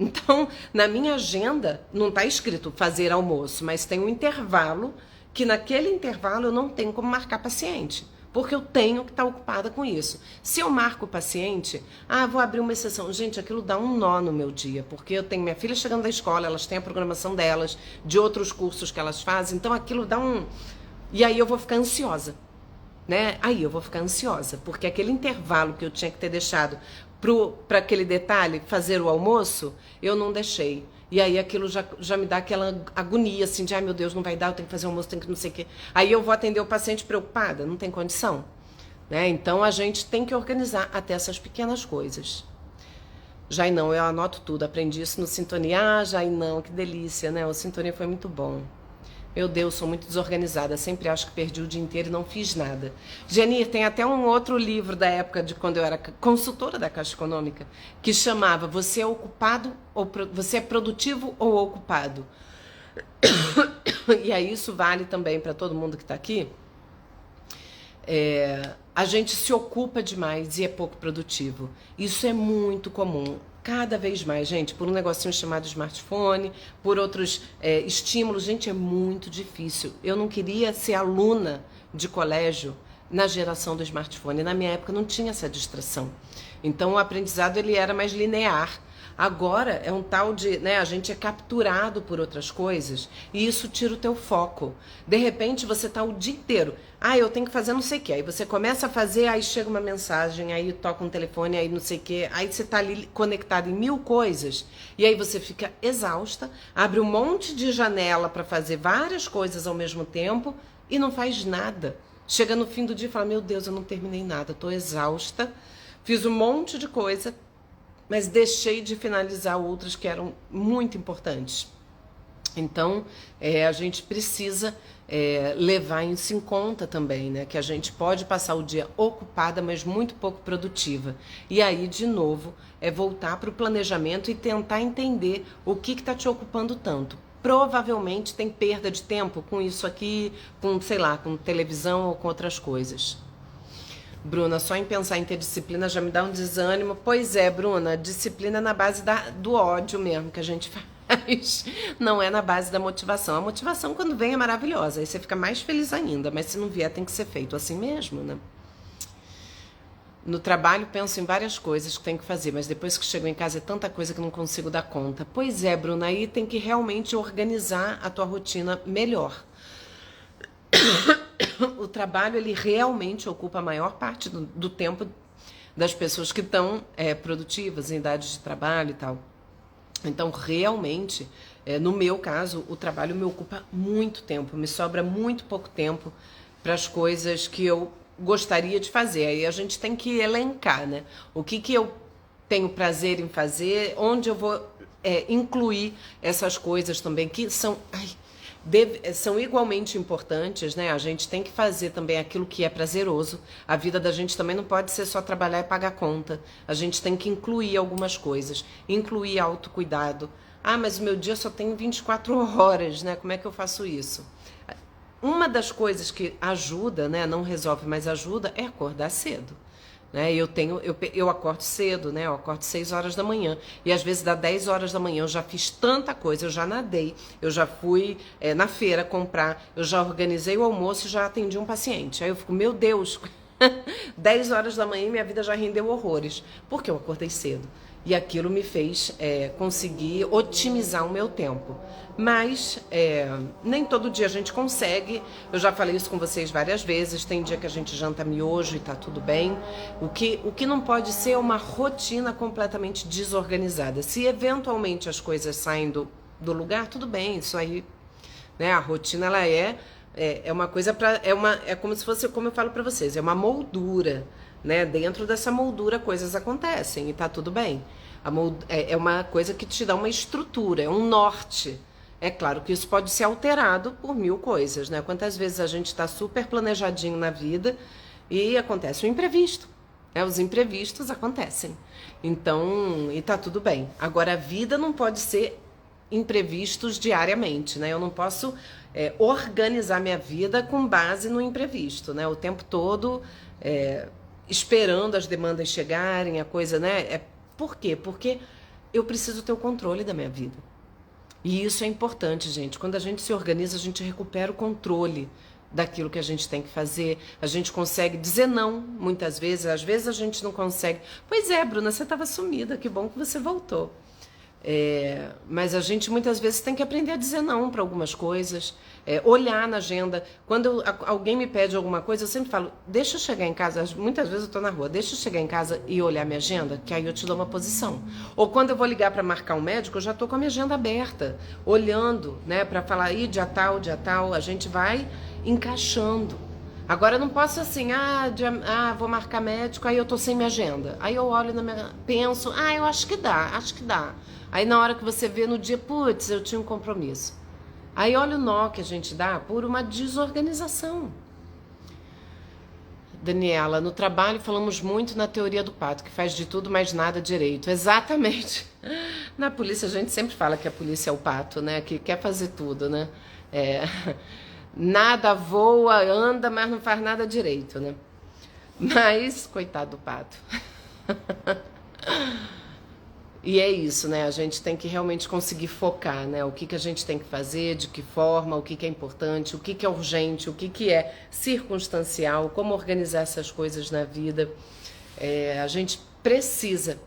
Então, na minha agenda, não está escrito fazer almoço, mas tem um intervalo que naquele intervalo eu não tenho como marcar paciente, porque eu tenho que estar ocupada com isso. Se eu marco o paciente, vou abrir uma exceção. Gente, aquilo dá um nó no meu dia, porque eu tenho minha filha chegando da escola, elas têm a programação delas, de outros cursos que elas fazem, então aquilo dá um... E aí eu vou ficar ansiosa, né? Aí eu vou ficar ansiosa, porque aquele intervalo que eu tinha que ter deixado para aquele detalhe, fazer o almoço, eu não deixei. E aí aquilo já me dá aquela agonia, assim, de, meu Deus, não vai dar, eu tenho que fazer o almoço, tenho que não sei o quê. Aí eu vou atender o paciente preocupada, não tem condição. Né? Então a gente tem que organizar até essas pequenas coisas. Jainão, eu anoto tudo, aprendi isso no Sintonia. Jainão, que delícia, né? O Sintonia foi muito bom. Meu Deus, sou muito desorganizada. Sempre acho que perdi o dia inteiro e não fiz nada. Genir, tem até um outro livro da época de quando eu era consultora da Caixa Econômica que chamava Você é ocupado ou você é produtivo ou ocupado? E aí isso vale também para todo mundo que está aqui. A gente se ocupa demais e é pouco produtivo. Isso é muito comum. Cada vez mais, gente, por um negocinho chamado smartphone, por outros estímulos, gente, é muito difícil. Eu não queria ser aluna de colégio na geração do smartphone. Na minha época não tinha essa distração. Então o aprendizado ele era mais linear. Agora é um tal de, né, a gente é capturado por outras coisas e isso tira o teu foco. De repente você tá o dia inteiro, eu tenho que fazer não sei o que, aí você começa a fazer, aí chega uma mensagem, aí toca um telefone, aí não sei o que, aí você tá ali conectado em 1000 coisas e aí você fica exausta, abre um monte de janela para fazer várias coisas ao mesmo tempo e não faz nada. Chega no fim do dia e fala, meu Deus, eu não terminei nada, tô exausta, fiz um monte de coisa, mas deixei de finalizar outras que eram muito importantes. Então, a gente precisa levar isso em conta também, né? Que a gente pode passar o dia ocupada, mas muito pouco produtiva. E aí, de novo, voltar para o planejamento e tentar entender o que está te ocupando tanto. Provavelmente tem perda de tempo com isso aqui, com, sei lá, com televisão ou com outras coisas. Bruna, só em pensar em ter disciplina já me dá um desânimo. Pois é, Bruna, disciplina é na base do ódio mesmo que a gente faz. Não é na base da motivação. A motivação, quando vem, é maravilhosa. Aí você fica mais feliz ainda. Mas se não vier, tem que ser feito assim mesmo, né? No trabalho, penso em várias coisas que tenho que fazer. Mas depois que chego em casa, é tanta coisa que não consigo dar conta. Pois é, Bruna, aí tem que realmente organizar a tua rotina melhor. O trabalho, ele realmente ocupa a maior parte do tempo das pessoas que estão produtivas, em idade de trabalho e tal. Então, realmente, no meu caso, o trabalho me ocupa muito tempo, me sobra muito pouco tempo para as coisas que eu gostaria de fazer. Aí a gente tem que elencar, né? O que eu tenho prazer em fazer, onde eu vou incluir essas coisas também, que são... são igualmente importantes, né? A gente tem que fazer também aquilo que é prazeroso. A vida da gente também não pode ser só trabalhar e pagar conta. A gente tem que incluir algumas coisas, incluir autocuidado. Mas o meu dia só tem 24 horas, né? Como é que eu faço isso? Uma das coisas que ajuda, né? Não resolve, mas ajuda, é acordar cedo. Né? Eu acordo cedo, né? Eu acordo 6 horas da manhã e às vezes dá 10 horas da manhã eu já fiz tanta coisa, eu já nadei, eu já fui na feira comprar, eu já organizei o almoço e já atendi um paciente. Aí eu fico, meu Deus, 10 horas da manhã e minha vida já rendeu horrores, porque eu acordei cedo. E aquilo me fez conseguir otimizar o meu tempo. Mas nem todo dia a gente consegue. Eu já falei isso com vocês várias vezes. Tem dia que a gente janta miojo e tá tudo bem. O que não pode ser é uma rotina completamente desorganizada. Se eventualmente as coisas saem do lugar, tudo bem. Isso aí, né? A rotina ela é uma coisa é como se fosse, como eu falo para vocês, é uma moldura. Né? Dentro dessa moldura coisas acontecem e tá tudo bem. É uma coisa que te dá uma estrutura, é um norte. É claro que isso pode ser alterado por 1000 coisas, né? Quantas vezes a gente está super planejadinho na vida e acontece um imprevisto. Né? Os imprevistos acontecem. Então, e tá tudo bem. Agora, a vida não pode ser imprevistos diariamente, né? Eu não posso organizar minha vida com base no imprevisto, né? O tempo todo... esperando as demandas chegarem, a coisa, né? Por quê? Porque eu preciso ter o controle da minha vida. E isso é importante, gente. Quando a gente se organiza, a gente recupera o controle daquilo que a gente tem que fazer. A gente consegue dizer não, muitas vezes. Às vezes a gente não consegue. Pois é, Bruna, você estava sumida. Que bom que você voltou. Mas a gente muitas vezes tem que aprender a dizer não para algumas coisas, olhar na agenda. Quando alguém me pede alguma coisa, eu sempre falo, deixa eu chegar em casa, muitas vezes eu tô na rua, deixa eu chegar em casa e olhar minha agenda, que aí eu te dou uma posição. Ou quando eu vou ligar para marcar um médico, eu já tô com a minha agenda aberta, olhando, né, para falar, dia tal, a gente vai encaixando. Agora eu não posso assim, vou marcar médico, aí eu tô sem minha agenda. Aí eu olho penso, eu acho que dá. Aí na hora que você vê no dia, putz, eu tinha um compromisso. Aí olha o nó que a gente dá por uma desorganização. Daniela, no trabalho falamos muito na teoria do pato, que faz de tudo, mas nada direito. Exatamente. Na polícia a gente sempre fala que a polícia é o pato, né? Que quer fazer tudo, né? É, nada voa, anda, mas não faz nada direito, né? Mas, coitado do pato. E é isso, né? A gente tem que realmente conseguir focar, né? O que que a gente tem que fazer, de que forma, o que que é importante, o que que é urgente, o que que é circunstancial, como organizar essas coisas na vida. A gente precisa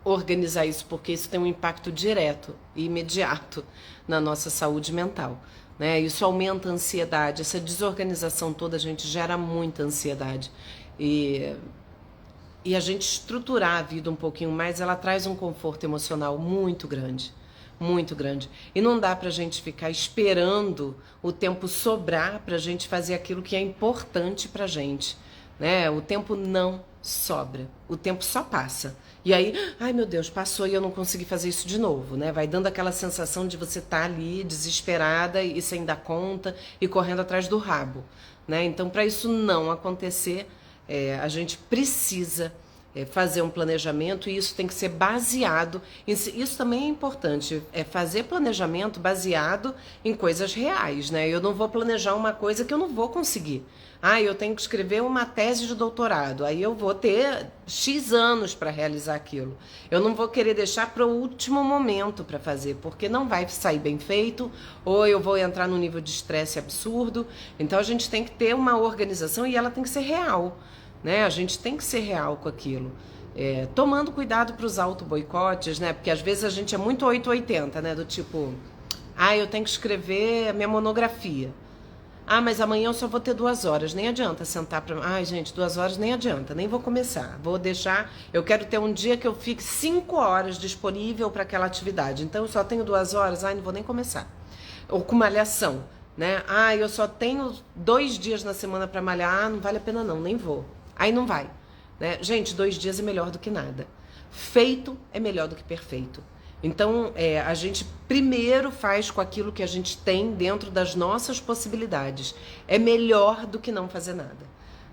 organizar isso, porque isso tem um impacto direto e imediato na nossa saúde mental, né? Isso aumenta a ansiedade, essa desorganização toda, a gente gera muita ansiedade. E a gente estruturar a vida um pouquinho mais, ela traz um conforto emocional muito grande, muito grande. E não dá pra gente ficar esperando o tempo sobrar pra gente fazer aquilo que é importante pra gente, né? O tempo não sobra, o tempo só passa. E aí, ai meu Deus, passou e eu não consegui fazer isso de novo, né? Vai dando aquela sensação de você estar ali desesperada e sem dar conta e correndo atrás do rabo, né? Então, para isso não acontecer, a gente precisa fazer um planejamento e isso tem que ser baseado, isso também é importante, fazer planejamento baseado em coisas reais, né? Eu não vou planejar uma coisa que eu não vou conseguir. Ah, eu tenho que escrever uma tese de doutorado, aí eu vou ter X anos para realizar aquilo. Eu não vou querer deixar para o último momento para fazer, porque não vai sair bem feito, ou eu vou entrar num nível de estresse absurdo. Então a gente tem que ter uma organização e ela tem que ser real, né? A gente tem que ser real com aquilo. Tomando cuidado para os auto-boicotes, né? Porque às vezes a gente é muito 880, né? Do tipo, eu tenho que escrever a minha monografia. Mas amanhã eu só vou ter 2 horas. Nem adianta sentar para... gente, 2 horas nem adianta. Nem vou começar. Vou deixar... Eu quero ter um dia que eu fique 5 horas disponível para aquela atividade. Então eu só tenho 2 horas. Não vou nem começar. Ou com malhação, né? Eu só tenho 2 dias na semana para malhar. Não vale a pena não, nem vou. Aí não vai, né? Gente, 2 dias é melhor do que nada. Feito é melhor do que perfeito. Então, a gente primeiro faz com aquilo que a gente tem dentro das nossas possibilidades. É melhor do que não fazer nada,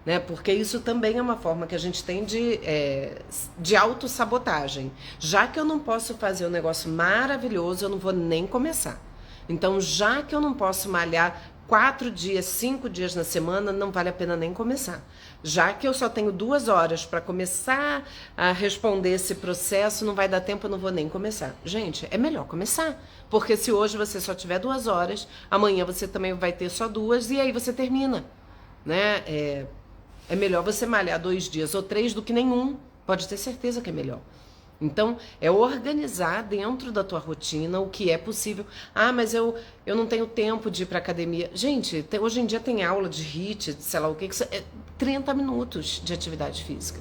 né? Porque isso também é uma forma que a gente tem de autossabotagem. Já que eu não posso fazer um negócio maravilhoso, eu não vou nem começar. Então, já que eu não posso malhar 4 dias, 5 dias na semana, não vale a pena nem começar. Já que eu só tenho 2 horas para começar a responder esse processo, não vai dar tempo, eu não vou nem começar. Gente, é melhor começar. Porque se hoje você só tiver 2 horas, amanhã você também vai ter só 2 e aí você termina, né? É melhor você malhar 2 dias ou 3 do que nenhum. Pode ter certeza que é melhor. Então, é organizar dentro da tua rotina o que é possível. Mas eu não tenho tempo de ir para academia. Gente, hoje em dia tem aula de HIIT, sei lá o que, 30 minutos de atividade física,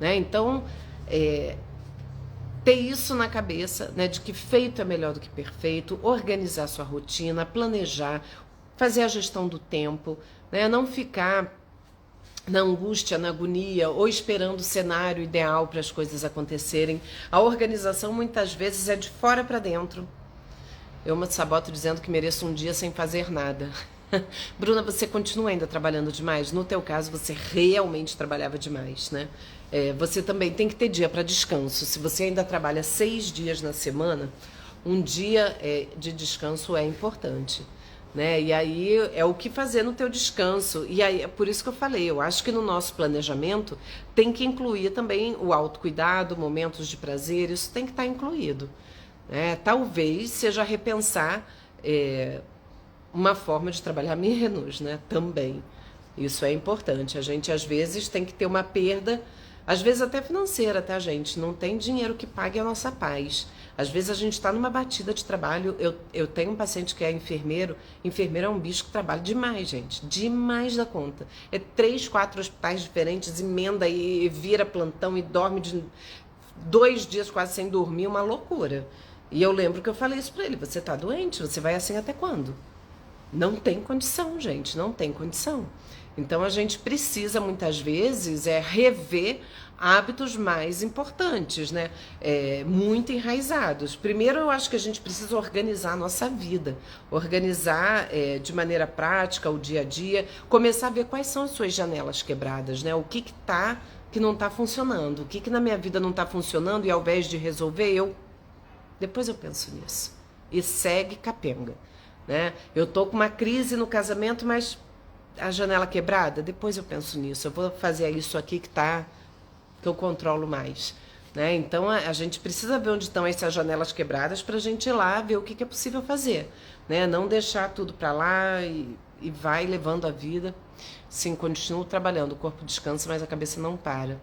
né? Então, ter isso na cabeça, né, de que feito é melhor do que perfeito, organizar sua rotina, planejar, fazer a gestão do tempo, né? Não ficar na angústia, na agonia, ou esperando o cenário ideal para as coisas acontecerem. A organização muitas vezes é de fora para dentro. Eu me saboto dizendo que mereço um dia sem fazer nada. Bruna, você continua ainda trabalhando demais? No teu caso, você realmente trabalhava demais, né? Você também tem que ter dia para descanso. Se você ainda trabalha 6 dias na semana, um dia de descanso é importante, né? E aí é o que fazer no teu descanso. E aí é por isso que eu falei, eu acho que no nosso planejamento tem que incluir também o autocuidado, momentos de prazer, isso tem que estar incluído, né? Talvez seja repensar uma forma de trabalhar menos, né? Também. Isso é importante. A gente às vezes tem que ter uma perda, às vezes até financeira, tá, gente? Não tem dinheiro que pague a nossa paz. Às vezes a gente está numa batida de trabalho. Eu tenho um paciente que é enfermeiro. Enfermeiro é um bicho que trabalha demais, gente. Demais da conta. 3, 4 hospitais diferentes, emenda e vira plantão e dorme 2 dias quase sem dormir, uma loucura. E eu lembro que eu falei isso pra ele. Você tá doente? Você vai assim até quando? Não tem condição, gente, não tem condição. Então a gente precisa muitas vezes rever hábitos mais importantes, né? Muito enraizados. Primeiro, eu acho que a gente precisa organizar a nossa vida, organizar de maneira prática o dia a dia, começar a ver quais são as suas janelas quebradas, né? O que não está funcionando, o que na minha vida não está funcionando, e ao invés de resolver, depois eu penso nisso. E segue capenga, né? Eu tô com uma crise no casamento, mas a janela quebrada, depois eu penso nisso. Eu vou fazer isso aqui que eu controlo mais, né? Então a gente precisa ver onde estão essas janelas quebradas para a gente ir lá ver o que é possível fazer, né? Não deixar tudo para lá e vai levando a vida. Sim, continuo trabalhando, o corpo descansa, mas a cabeça não para.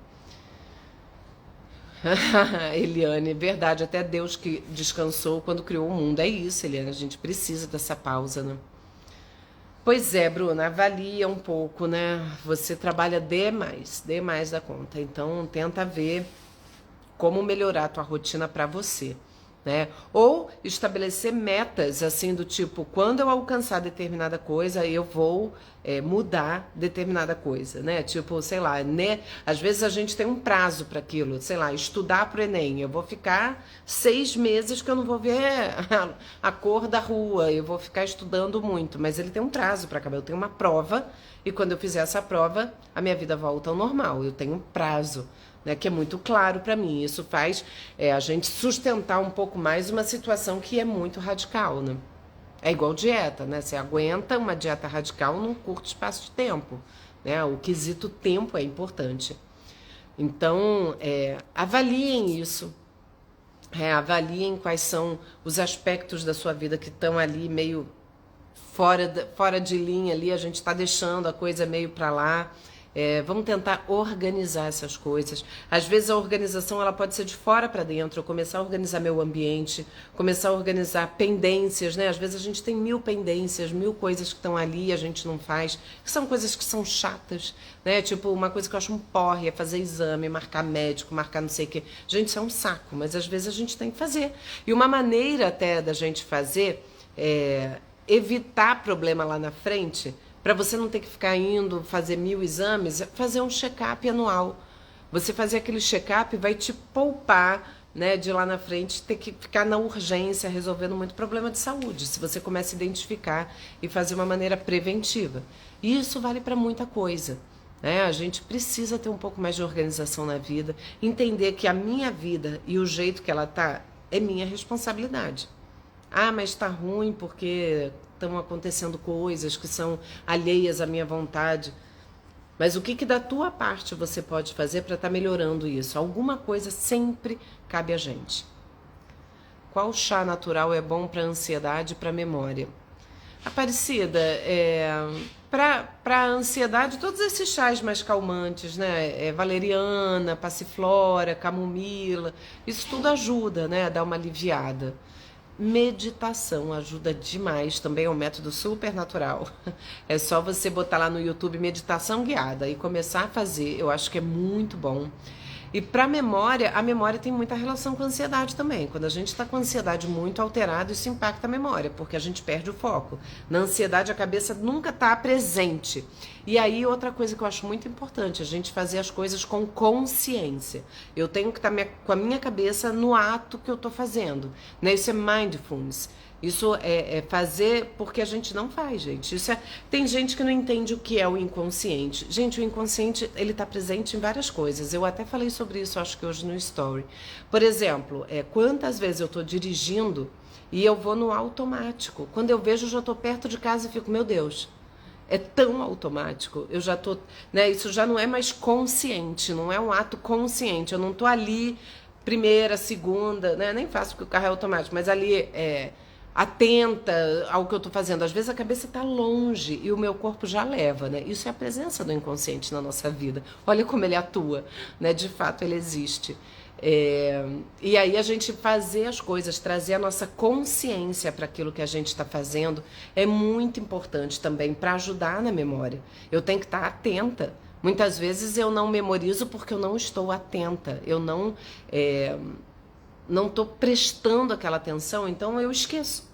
Eliane, verdade, até Deus que descansou quando criou o mundo. É isso, Eliane, a gente precisa dessa pausa, né? Pois é, Bruna, avalia um pouco, né? Você trabalha demais da conta. Então, tenta ver como melhorar a tua rotina para você, né? Ou estabelecer metas, assim, do tipo, quando eu alcançar determinada coisa, eu vou mudar determinada coisa, né? Tipo, sei lá, né? Às vezes a gente tem um prazo para aquilo, sei lá, estudar pro Enem. Eu vou ficar 6 meses que eu não vou ver a cor da rua, eu vou ficar estudando muito, mas ele tem um prazo para acabar. Eu tenho uma prova e quando eu fizer essa prova, a minha vida volta ao normal. Eu tenho um prazo, né, que é muito claro para mim. Isso faz a gente sustentar um pouco mais uma situação que é muito radical, né? É igual dieta, né? Você aguenta uma dieta radical num curto espaço de tempo, né? O quesito tempo é importante. Então, avaliem isso. Avaliem quais são os aspectos da sua vida que estão ali meio fora de linha ali, a gente está deixando a coisa meio para lá. Vamos tentar organizar essas coisas. Às vezes a organização ela pode ser de fora para dentro. Eu começar a organizar meu ambiente, começar a organizar pendências, né? Às vezes a gente tem 1000 pendências, 1000 coisas que estão ali e a gente não faz, que são coisas que são chatas, né? Tipo, uma coisa que eu acho um porre é fazer exame, marcar médico, marcar não sei o quê. Gente, isso é um saco, mas às vezes a gente tem que fazer. E uma maneira até da gente fazer evitar problema lá na frente, para você não ter que ficar indo fazer 1000 exames, fazer um check-up anual. Você fazer aquele check-up vai te poupar, né, de lá na frente ter que ficar na urgência resolvendo muito problema de saúde, se você começa a identificar e fazer uma maneira preventiva. E isso vale para muita coisa, né? A gente precisa ter um pouco mais de organização na vida, entender que a minha vida e o jeito que ela tá é minha responsabilidade. Ah, mas tá ruim porque estão acontecendo coisas que são alheias à minha vontade. Mas o que da tua parte você pode fazer para estar melhorando isso? Alguma coisa sempre cabe a gente. Qual chá natural é bom para ansiedade e para memória? Aparecida, para ansiedade, todos esses chás mais calmantes, né? Valeriana, passiflora, camomila, isso tudo ajuda, né? A dar uma aliviada. Meditação ajuda demais, também é um método super natural. É só você botar lá no YouTube meditação guiada e começar a fazer, eu acho que é muito bom. E para memória, a memória tem muita relação com a ansiedade também. Quando a gente está com a ansiedade muito alterada, isso impacta a memória, porque a gente perde o foco. Na ansiedade, a cabeça nunca está presente. E aí, outra coisa que eu acho muito importante, a gente fazer as coisas com consciência. Eu tenho que estar com a minha cabeça no ato que eu estou fazendo, né? Isso é mindfulness. Isso é fazer porque a gente não faz, gente. Tem gente que não entende o que é o inconsciente. Gente, o inconsciente, ele está presente em várias coisas. Eu até falei sobre isso, acho que hoje no Story. Por exemplo, quantas vezes eu estou dirigindo e eu vou no automático. Quando eu vejo, eu já estou perto de casa e fico, meu Deus, é tão automático. Eu já estou, né? Isso já não é mais consciente, não é um ato consciente. Eu não estou ali, primeira, segunda, né? Nem faço porque o carro é automático, mas ali atenta ao que eu estou fazendo. Às vezes a cabeça está longe e o meu corpo já leva, né? Isso é a presença do inconsciente na nossa vida. Olha como ele atua, né? De fato, ele existe. E aí a gente fazer as coisas, trazer a nossa consciência para aquilo que a gente está fazendo é muito importante também para ajudar na memória. Eu tenho que estar atenta. Muitas vezes eu não memorizo porque eu não estou atenta. Eu não estou prestando aquela atenção, então eu esqueço,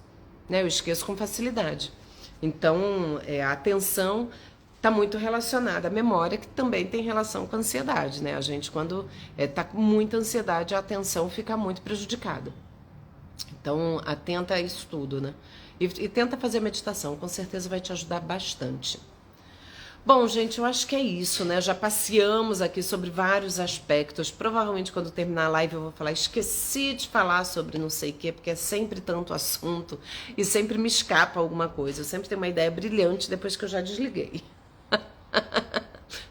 né? Eu esqueço com facilidade. Então, a atenção está muito relacionada à memória, que também tem relação com a ansiedade, né? A gente, quando está com muita ansiedade, a atenção fica muito prejudicada. Então, atenta a isso tudo, né? E tenta fazer meditação, com certeza vai te ajudar bastante. Bom, gente, eu acho que é isso, né? Já passeamos aqui sobre vários aspectos. Provavelmente quando terminar a live eu vou falar, esqueci de falar sobre não sei o quê, porque é sempre tanto assunto e sempre me escapa alguma coisa. Eu sempre tenho uma ideia brilhante depois que eu já desliguei.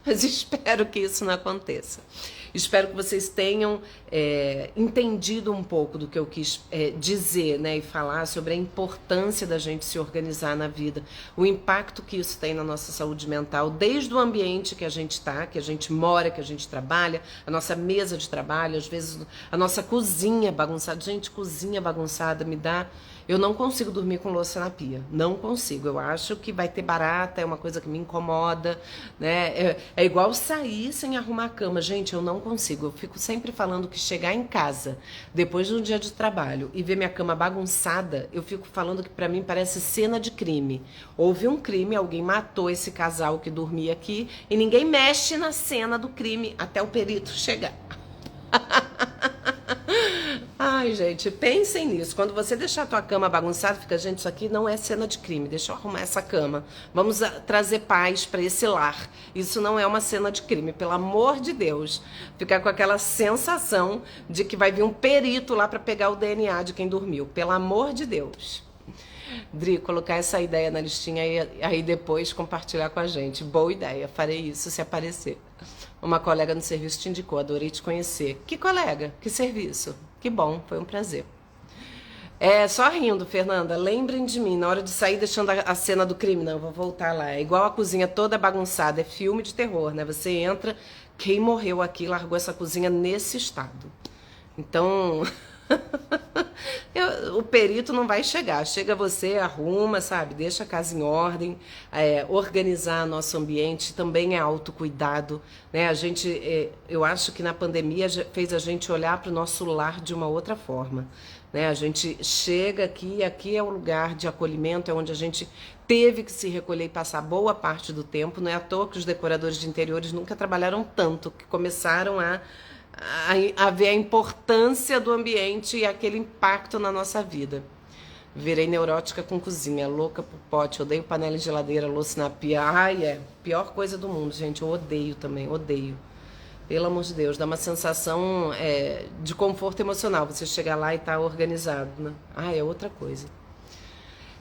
Mas espero que isso não aconteça. Espero que vocês tenham entendido um pouco do que eu quis dizer, né, e falar sobre a importância da gente se organizar na vida, o impacto que isso tem na nossa saúde mental, desde o ambiente que a gente está, que a gente mora, que a gente trabalha, a nossa mesa de trabalho, às vezes a nossa cozinha bagunçada. Gente, cozinha bagunçada me dá... Eu não consigo dormir com louça na pia, não consigo. Eu acho que vai ter barata, é uma coisa que me incomoda, né? É igual sair sem arrumar a cama. Gente, eu não consigo. Eu fico sempre falando que chegar em casa, depois de um dia de trabalho, e ver minha cama bagunçada, eu fico falando que pra mim parece cena de crime. Houve um crime, alguém matou esse casal que dormia aqui, e ninguém mexe na cena do crime até o perito chegar. Ai, gente, pensem nisso. Quando você deixar a tua cama bagunçada, fica, gente, isso aqui não é cena de crime. Deixa eu arrumar essa cama. Vamos trazer paz para esse lar. Isso não é uma cena de crime, pelo amor de Deus. Ficar com aquela sensação de que vai vir um perito lá para pegar o DNA de quem dormiu. Pelo amor de Deus. Dri, colocar essa ideia na listinha e aí depois compartilhar com a gente. Boa ideia, farei isso se aparecer. Uma colega no serviço te indicou, adorei te conhecer. Que colega? Que serviço? Que bom, foi um prazer. Só rindo, Fernanda, lembrem de mim, na hora de sair deixando a cena do crime. Não, vou voltar lá. É igual a cozinha toda bagunçada, é filme de terror, né? Você entra, quem morreu aqui largou essa cozinha nesse estado. Então... o perito não vai chegar, chega você, arruma, sabe, deixa a casa em ordem, organizar nosso ambiente também é autocuidado, né? A gente, eu acho que na pandemia fez a gente olhar para o nosso lar de uma outra forma, né? A gente chega aqui é o lugar de acolhimento, é onde a gente teve que se recolher e passar boa parte do tempo. Não é à toa que os decoradores de interiores nunca trabalharam tanto, que começaram a ver a importância do ambiente e aquele impacto na nossa vida. Virei neurótica com cozinha, louca por pote, odeio panela e geladeira, louça na pia. Ai, pior coisa do mundo, gente. Eu odeio também, odeio. Pelo amor de Deus, dá uma sensação de conforto emocional você chegar lá e tá organizado, né? É outra coisa.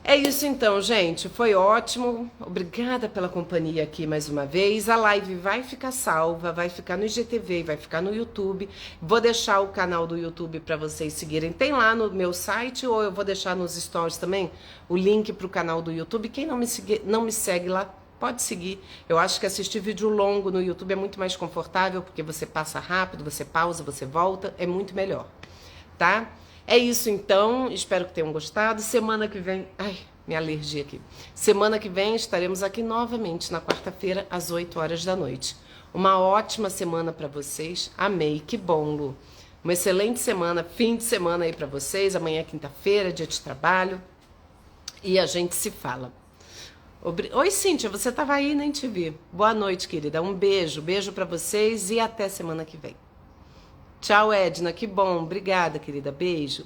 É isso então, gente. Foi ótimo. Obrigada pela companhia aqui mais uma vez. A live vai ficar salva, vai ficar no IGTV, vai ficar no YouTube. Vou deixar o canal do YouTube para vocês seguirem. Tem lá no meu site ou eu vou deixar nos stories também o link para o canal do YouTube. Quem não me segue lá, pode seguir. Eu acho que assistir vídeo longo no YouTube é muito mais confortável, porque você passa rápido, você pausa, você volta, é muito melhor, tá? É isso então, espero que tenham gostado. Semana que vem... Ai, minha alergia aqui. Semana que vem estaremos aqui novamente na quarta-feira, às 8 horas da noite. Uma ótima semana para vocês. Amei, que bom, Lu. Uma excelente semana, fim de semana aí para vocês. Amanhã é quinta-feira, dia de trabalho. E a gente se fala. Oi, Cíntia, você estava aí, nem te vi. Boa noite, querida. Um beijo para vocês e até semana que vem. Tchau, Edna, que bom. Obrigada, querida. Beijo.